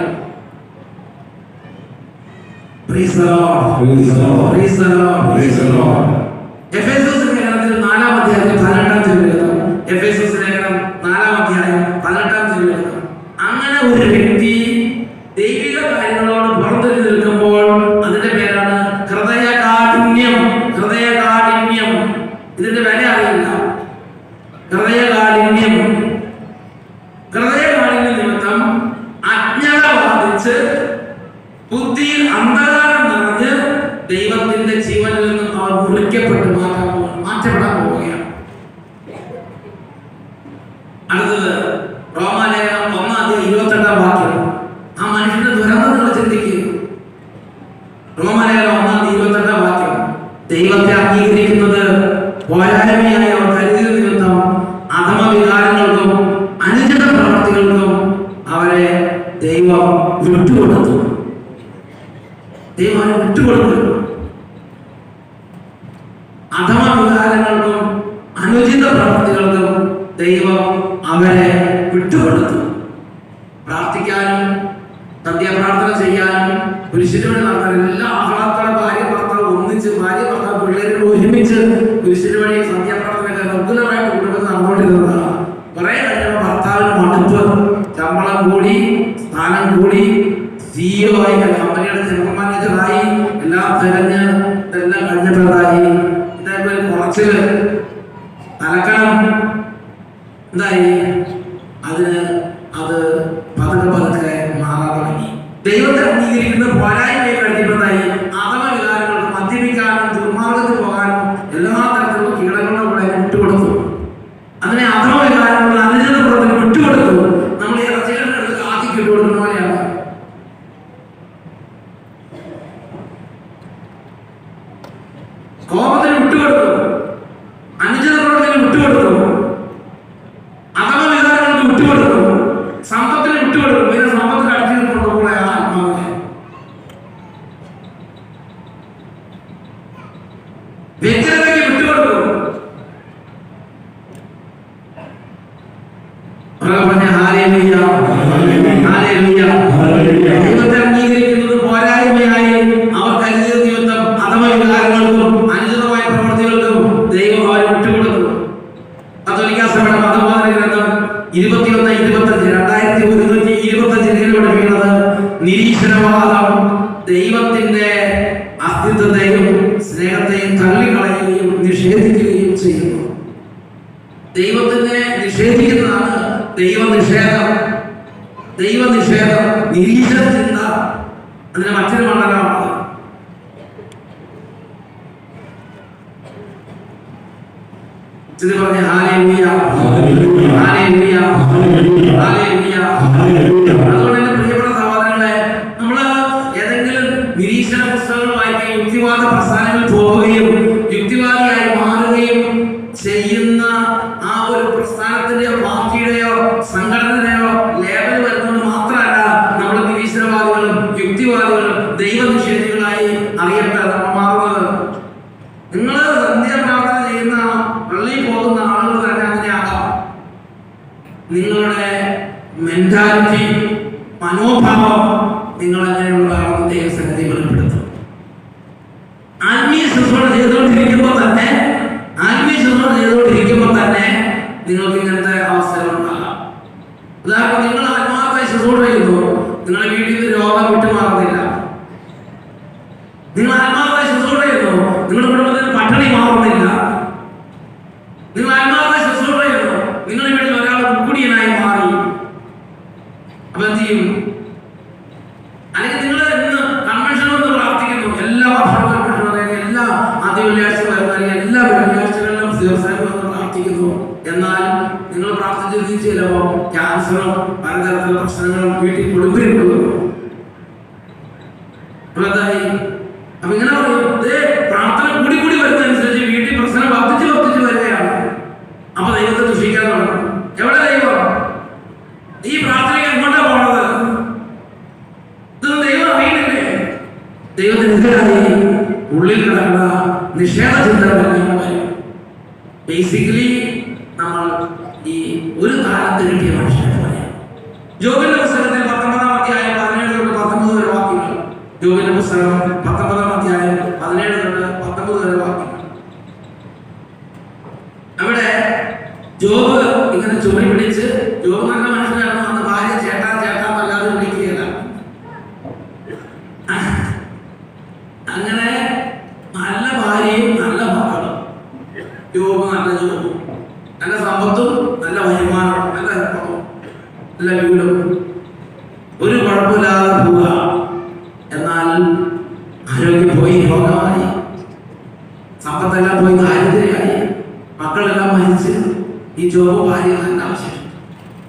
എഫേസോസ് ലേഖനത്തിൽ 4-ാം അധ്യായം 18-ാം തിരുവചനം, എഫേസോസ് ലേഖനം 4-ാം അധ്യായം 18-ാം തിരുവചനം. അങ്ങനെ ഒരു വ്യക്തി ദൈവിക കാര്യങ്ങളോട് പുറത്തു നിൽക്കുമ്പോൾ അതിന്റെ പേരാണ് ഹൃദയകാഠിന്യം. ഹൃദയകാഠിന്യം, ഇതിന്റെ വില അറിയില്ല. ഹൃദയകാഠിന്യം, ഹൃദയകാഠിന്യം നിമിത്തം അജ്ഞത ബാധിച്ച് ബുദ്ധിയിൽ അന്ധകാരം നിറഞ്ഞ് ദൈവത്തിന്റെ ജീവനിൽ നിന്ന് അവർ മുറിക്കപ്പെട്ട് മാറ്റപ്പെടാൻ പോവുകയാണ്. അടുത്തത് റോമാലേഖനം 1-ാം അധ്യായം 28-ാം വാക്യം. ആ മനുഷ്യന്റെ ദുരന്തം നിങ്ങൾ ചിന്തിക്കുക. റോമാലേഖനം 1-ാം അധ്യായം 28-ാം വാക്യം. ദൈവത്തെ അംഗീകരിക്കുന്നത് പോരായ്മയായി അവർ കരുതിയ നിമിത്തം അധമവികാരങ്ങൾക്കും അനുചിത പ്രവർത്തികൾക്കും അവരെ ദൈവം വിട്ടുകൊടുത്തു. ദൈവം വിട്ടുകൊടുത്തു. അധമ വികാരങ്ങൾക്കും അനുചിത പ്രവൃത്തികൾക്കും ദൈവം അവരെ വിട്ടുകൊടുത്തു. പ്രാർത്ഥിക്കാനും സന്ധ്യാപ്രാർത്ഥന ചെയ്യാനും കുരിശിലൂടെ നടത്താൻ എല്ലാ ആഹ്ലാദത്തോടെ ഭാര്യ ഭർത്താവ് ഒന്നിച്ച് ഭാര്യ ഭർത്താവ് പിള്ളേരോട് ഒരുമിച്ച് കുരിശിന് വഴി സന്ധ്യാപ്രാർത്ഥനയൊക്കെ റെഗുലറായിട്ട് കുടുംബത്തിൽ നടന്നുകൊണ്ടിരുന്നതാണ്. കുറെ കഴിഞ്ഞപ്പോൾ ഭർത്താവിന് മടുപ്പ്, ശമ്പളം കൂടി, സ്ഥാനം കൂടി, CEO ആയി, കമ്പനിയുടെ ജനറൽ മാനേജറായി, എല്ലാം തിരഞ്ഞ് ഇതെല്ലാം കഴിഞ്ഞപ്പോഴായി ഇതേപോലെ കുറച്ച് തലക്കണം എന്തായി, അത് പതുക്കെ മാറാൻ തുടങ്ങി. ദൈവത്തെ അംഗീകരിക്കുന്ന പോരായ്മയെ കഴിഞ്ഞപ്പോഴായി അധമ വികാരങ്ങൾക്ക് മദ്യപിക്കാനും ദുർമാർഗത്തിൽ പോകാനും എല്ലാ തരത്തിലുള്ള കീടങ്ങളുടെ കൂടെ വിട്ടുകൊടുത്തു. അതിനെ അധമ വികാരങ്ങളുടെ അനുചിത പ്രവൃത്തികൾ വിട്ടുകൊടുത്തു. നമ്മൾ ഈ ഇറച്ചികളുടെ അടുത്ത് കാത്തിക്ക് വിട്ടുകൊടുക്കുന്ന പോലെയാണ്. കോപത്തിന് വിട്ടുകൊടുത്തു, അനുചിത പ്രവൃത്തികൾ വിട്ടുകൊടുത്തു, അധമ വികാരങ്ങൾക്ക് വിട്ടുകൊടുത്തു, സമ്പത്തിന് വിട്ടുകൊടുത്തു. പിന്നെ സമ്പത്തിന് അടിച്ചു കൊണ്ടുപോയ ആത്മാവിനെ വ്യക്തിഗതയ്ക്ക് വിട്ടുകൊടുത്തു. പറഞ്ഞ ഹല്ലേലൂയ, ഹല്ലേലൂയ. ദൈവത്തെ അംഗീകരിക്കുന്നത് പോരായ്മയായി അവർ കരുതിയ ജീവിതം അധമ വികാരങ്ങൾക്കും അനുചിതമായ പ്രവൃത്തികൾക്കും ദൈവം അവരെ വിട്ടുകൊടുത്തു. കത്തോലിക്കാ സഭയുടെ മതബോധന ഗ്രന്ഥം 21-25 2125 പഠിപ്പിക്കുന്നത് നിരീശ്വരവാദം ദൈവത്തിന്റെ അസ്തിത്വത്തെയും സ്നേഹത്തെയും തള്ളിക്കളയുകയും നിഷേധിക്കുകയും ചെയ്യുന്നു. ദൈവത്തിനെ നിഷേധിക്കുന്നതാണ് ദൈവനിഷേധം. ദൈവനിഷേധം, നിരീശ്വര ചിന്ത, അതിന് മറ്റൊരു മണ്ഡലമാണ്. ഇത് പറഞ്ഞ ഹല്ലേലൂയ, ഹല്ലേലൂയ, ഹല്ലേലൂയ. അതുകൊണ്ട് എന്റെ പ്രിയപ്പെട്ട സഹോദരങ്ങളെ, നമ്മള് ഏതെങ്കിലും നിരീക്ഷണ പുസ്തകങ്ങൾ വായിക്കുകയും യുക്തിവാദ പ്രസ്ഥാനങ്ങളിൽ പോവുകയും യുക്തിവാദിയായി മാറുകയും ചെയ്യുന്ന ആ ഒരു പ്രസ്ഥാനത്തിന്റെയോ പാർട്ടിയുടെയോ സംഘടനയുടെയോ ലേബൽ വരുന്നത് മാത്രമല്ല നമ്മൾ നിരീശ്വരവാദികളും യുക്തിവാദികളും ദൈവനിഷേധികളായി മാറുന്നത്. നിങ്ങൾ സന്ധ്യാപ്രാർത്ഥന ചെയ്യുന്ന പള്ളിയിൽ പോകുന്ന ആളുകൾ തന്നെ അങ്ങനെയാകാം. നിങ്ങളുടെ മെന്റാലിറ്റി, മനോഭാവം നിങ്ങൾ എങ്ങനെയുള്ളതാണെന്ന് ദൈവസന്നിധി വെളിപ്പെടുത്തും. ആത്മീയ ശുശ്രൂഷ ചെയ്തുകൊണ്ടിരിക്കുമ്പോൾ തന്നെ നിങ്ങൾക്ക് ഇങ്ങനത്തെ അവസ്ഥകളുണ്ടാകാം. ഉദാഹരണം, നിങ്ങൾ ആത്മാർത്ഥമായി ശുശ്രൂഷ ചെയ്യുന്നു, നിങ്ങളുടെ വീട്ടിൽ നിന്ന് രോഗം വിട്ടുമാറുന്നില്ല. നിങ്ങൾ ആത്മാർത്ഥമായി ശുശ്രൂഷ ചെയ്യുന്നു, നിങ്ങളുടെ കുടുംബത്തിൽ പട്ടിണി മാറുന്നില്ല. നിങ്ങൾ ആത്മാർത്ഥമായി ശുശ്രൂഷ ചെയ്യുന്നു, നിങ്ങളുടെ വീട്ടിൽ ഒരാൾ മുക്കുടിയനായി മാറി. അപ്പൊ എന്ത് ചെയ്യും? അല്ലെങ്കിൽ നിങ്ങൾ ഇന്ന് കൺവെൻഷൻ വന്ന് പ്രാർത്ഥിക്കുന്നു, എല്ലാ വർഷവും കൺവെൻഷൻ, എല്ലാ ആദ്യ വെള്ളിയാഴ്ച വരുന്ന എല്ലാ വെള്ളിയാഴ്ചകളിലും ദിവസവും വന്ന് പ്രാർത്ഥിക്കുന്നു. എന്നാൽ നിങ്ങൾ പ്രാർത്ഥിച്ച് ചിലപ്പോ ക്യാൻസറും പലതരത്തിലുള്ള പ്രശ്നങ്ങളും വീട്ടിൽ കുടുംബിക്കുന്നു. എന്തായി? അപ്പൊ ഇങ്ങനെ പറയും, പ്രാർത്ഥന കൂടി വരുന്നതനുസരിച്ച് വീട്ടിൽ പ്രശ്നം വർദ്ധിച്ച് വരികയാണ്. അപ്പൊ ദൈവത്തെ ദുഷിക്കാൻ തുടങ്ങും. എവിടെ ദൈവം? ഈ പ്രാർത്ഥനയ്ക്ക് എങ്ങോട്ടാ പോണത്? ഇതൊന്നും ദൈവം അറിയണില്ലേ? ദൈവത്തിനെതിരായി ഉള്ളിൽ കിടക്കുന്ന നിഷേധ ചിന്തകൾ ബേസിക്കലി നമ്മൾ ഈ ഒരു താരത്തിന് കിട്ടിയ മനുഷ്യനെ പറയാം. ജോബിന്റെ പുസ്തകത്തിൽ 19-ാം അധ്യായം 17-19 വരെ വാക്യങ്ങൾ. ജോബിന്റെ പുസ്തകം 19-ാം അധ്യായം 17-19 വരെ വാക്യങ്ങൾ. അവിടെ ജോബ് ഇങ്ങനെ ചുമരി പിടിച്ച്, ജോബ് നല്ല മനുഷ്യനായിരുന്നു, അന്ന് ഭാര്യ ചേട്ടാ അല്ലാതെ വിളിക്കുകയില്ല. അങ്ങനെ നല്ല ഭാര്യയും നല്ല മക്കളും, ജോബ് നല്ല സമ്പത്തും നല്ല വരുമാനവും നല്ല ഇറക്കവും നല്ല വീടും, ഒരു കുഴപ്പമില്ലാതെ പോവുക. എന്നാൽ ആരോഗ്യം പോയി, രോഗമായി, സമ്പത്തെല്ലാം പോയി, ദാരിദ്ര്യമായി, മക്കളെല്ലാം മരിച്ച്. ഈ ജോബ് ഭാര്യ തന്നെ ആവശ്യം.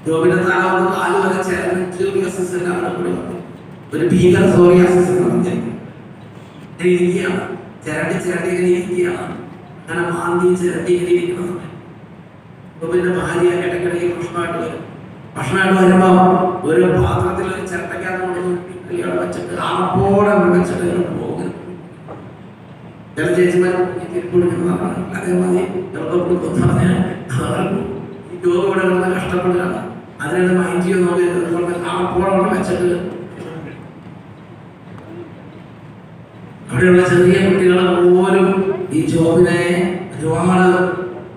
ജോബിന്റെ തല വന്ന് കാല് വരെ ചേർന്ന് സോറിയാസിസ് എല്ലാം കൂടി വന്നു. ഒരു ഭീകര സോറിയാസിസ് ഇരിക്കുകയാണ്, ചിരട്ടി ഇങ്ങനെ ഇരിക്കുകയാണ്. അങ്ങനെ മാന്തി ചിരട്ടി ഇങ്ങനെ ഇരിക്കുന്നത്. പിന്നെ ഭാര്യ ഇടയ്ക്കിടയ്ക്ക് ഭക്ഷണമായിട്ട് വരുമ്പോ ഒരു പാത്രത്തിൽ ഒരു ചിരട്ടയ്ക്കകത്ത് വെച്ചിട്ട് അറപ്പോടെ വെച്ചിട്ട് പോകുന്നു. ചില ചേച്ചിമാർ തിരിപ്പിടിക്കുന്നതാണ്. അതേമാതിരി പറഞ്ഞാൽ ഈ ജോബ് ഇവിടെ കിടന്ന് കഷ്ടപ്പെടുകയാണ്. അതിനെ മൈൻഡ് ചെയ്യുന്ന ആപ്പോഴാണ് വെച്ചിട്ട് അവിടെയുള്ള ചെറിയ കുട്ടികൾ പോലും ഈ ജോബിനെ ഒരുപാട്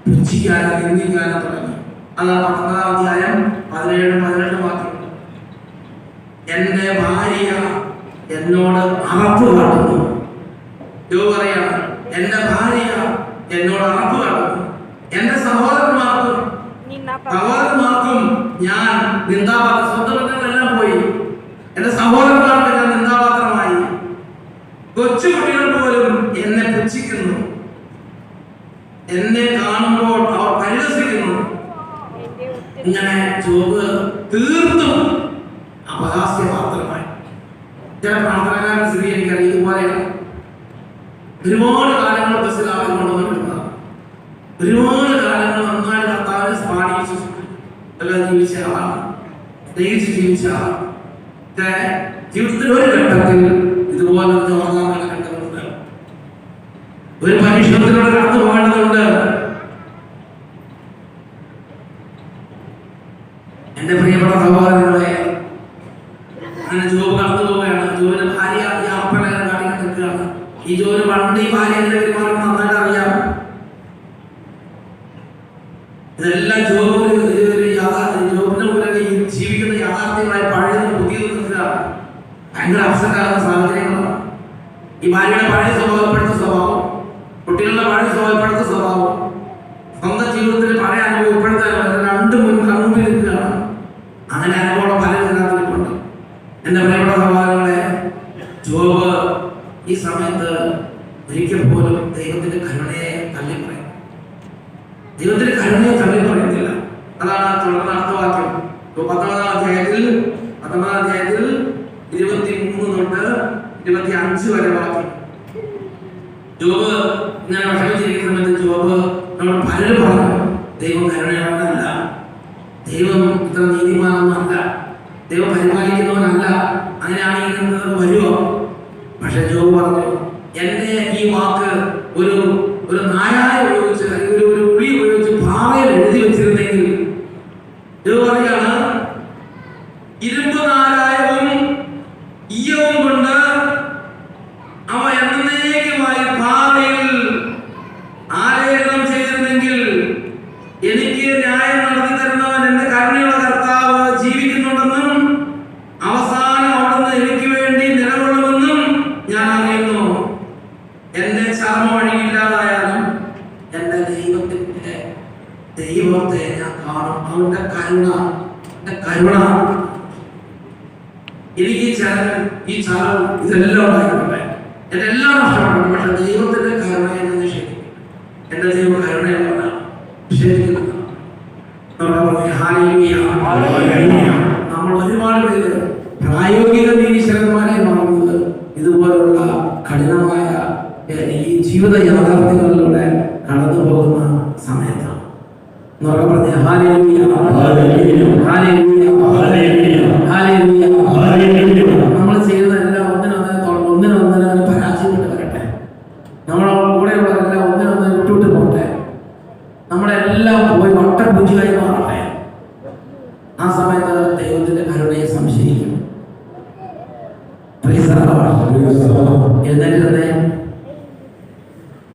പുച്ഛിക്കാനും നിന്ദിക്കാനും തുടങ്ങി. അതാണ് 19-ാം അധ്യായം 17-18 വാക്യം. എന്റെ ഭാര്യ എന്നോട് അറപ്പ് കാട്ടുന്നു. ജോബ് പറയാണ്, എന്റെ ഭാര്യ എന്നോട് അറപ്പ് കാട്ടുന്നു. എന്റെ സഹോദരന്മാർക്കും ഞാൻ നിന്ദാപാത്രം. സ്വന്തം ബന്ധങ്ങളെല്ലാം പോയി. എന്റെ സഹോദരന്മാർക്ക് ഞാൻ നിന്ദാപാത്രമായി. കൊച്ചുകുട്ടികൾ പോലും എന്നെ പുച്ഛിക്കുന്നു. എന്നെ കാണുമ്പോൾ അവർ പരിഹസിക്കുന്നു. ഇങ്ങനെ ജോബ് തീർത്തും അപഹാസ്യപാത്രമായി. ചില പ്രാർത്ഥനക്കാരുടെ സ്ഥിതി എനിക്കറിയാം. ഇതുപോലെയാണ്. ഒരുപാട് കാലങ്ങൾ ബസ്സിൽ ആദ്യം കൊണ്ടുവന്നിട്ടുള്ളതാണ്. ഒരുപാട് കാലങ്ങൾ നന്നായി കർത്താവിനെ പാടിച്ച് എല്ലാം ജീവിച്ച ആളാണ്, സ്നേഹിച്ച് ജീവിച്ച ആളാണ്. ജീവിതത്തിൽ ഒരു ഘട്ടത്തിൽ ഇതുപോലെ കണ്ടതുണ്ട്. ഒരു പരീക്ഷണത്തിലൂടെ കടന്നു പോകേണ്ടതുണ്ട്. എന്റെ പ്രിയപ്പെട്ട സഹോദരങ്ങളെ, അങ്ങനെ ജോബ് കടന്നു പോവുകയാണ്. ജോബിന് ഭാര്യ യാത്രകളെ കാണിക്കാൻ നിൽക്കുകയാണ്. ഈ ജോലി പണ്ട് ഈ ഭാര്യയുടെ പെരുമാറും നന്നായിട്ട് അറിയാം. ഇതെല്ലാം ജോബിന്റെ ജീവിക്കുന്ന യാഥാർത്ഥ്യമായി പഴയതും പുതിയതും നിൽക്കുകയാണ്. ഭയങ്കര അപ്സെറ്റാകുന്ന സാഹചര്യങ്ങളാണ്. ഈ ഭാര്യയുടെ പഴയ സ്വഭാവപ്പെടുത്ത സ്വഭാവം, കുട്ടികളുടെ പഴയ സ്വഭാവപ്പെടുത്ത സ്വഭാവം, സ്വന്തം ജീവിതത്തിൽ പഴയ അനുഭവം ഇപ്പോഴത്തെ രണ്ടും കണ്ണുമ്പിൽ നിൽക്കുകയാണ്. അങ്ങനെ അനുഭവം പല ഇതിനകത്തുണ്ട്. എന്റെ പ്രിയപ്പെട്ട സഹോദരങ്ങളെ, ജോബ് ഈ സമയത്ത് ഒരിക്കൽ പോലും ദൈവത്തിന്റെ കരുണയെ തള്ളിപ്പറയും. ദൈവത്തിന്റെ കരുണയെ തള്ളിപ്പറയുന്നില്ല. അതാണ് തുടർന്ന് അടുത്ത വാക്യം. 19-ാം അധ്യായത്തിൽ 23 തൊട്ട് 25 വരെ വാക്യം. ജോബ് ഇങ്ങനെ വിഷമിച്ചിരിക്കുന്ന സമയത്ത് ജോബ് നമ്മൾ പലരും പറഞ്ഞു, ദൈവം കരുണയുള്ളവനല്ല, ദൈവം ഇത്ര നീതിമാനൊന്നല്ല, ദൈവം പരിപാലിക്കുന്നവനല്ല, അങ്ങനെയാണെങ്കിൽ വരുമോ? പക്ഷെ ജോബ് പറഞ്ഞു, എന്റെ ഈ വാക്ക് ഒരു നായായ ഉപയോഗിച്ച് അല്ലെങ്കിൽ ഒരു ഉളി ഉപയോഗിച്ച് പാറയിൽ എഴുതി വെച്ചിരുന്നെങ്കിൽ, ജോബ് പറയാണ്, ഇരുമ്പ് നാരായവും ഈയവും കൊണ്ട് അവ എന്നേക്കുമായി പാറയിൽ ആലേഖനം ചെയ്തിരുന്നെങ്കിൽ എനിക്ക് ന്യായം നടത്തി തരുന്നവൻ എന്റെ കരുണയുള്ള കർത്താവ് ജീവിക്കുന്നുണ്ടെന്നും അവസാനം അവിടുന്ന് എനിക്ക് വേണ്ടി നിലകൊള്ളുമെന്നും ഞാൻ അറിയുന്നു. എന്റെ ചർമ്മം വഴിയില്ലാതായാലും എന്റെ ദൈവത്തെ ഞാൻ കാണും. അവന്റെ കരുണ എനിക്ക് ഈ ചലം ഇതെല്ലാം ഉണ്ടായിട്ടുണ്ട്. എന്റെ എല്ലാം നഷ്ടപ്പെട്ടു. പക്ഷെ ദൈവത്തിന്റെ കരുണ എന്നെ നിഷേധിക്കും. എന്റെ ദൈവം കരുണയുള്ളവനാണ്, നിഷേധിക്കുന്നതാണ്. നമ്മൾ ഒരുപാട് പേര് പ്രായോഗിക നീതിശരന്മാരെ മാറുന്നത് ഇതുപോലുള്ള കഠിനമായ ഈ ജീവിത യാഥാർത്ഥ്യങ്ങളിലൂടെ കടന്നു പോകുന്ന സമയത്താണ്. പറഞ്ഞ ഹാലേലൂയ, ഹാലേലൂയ, ഹാലേലൂയ, ഹാലേലൂയ.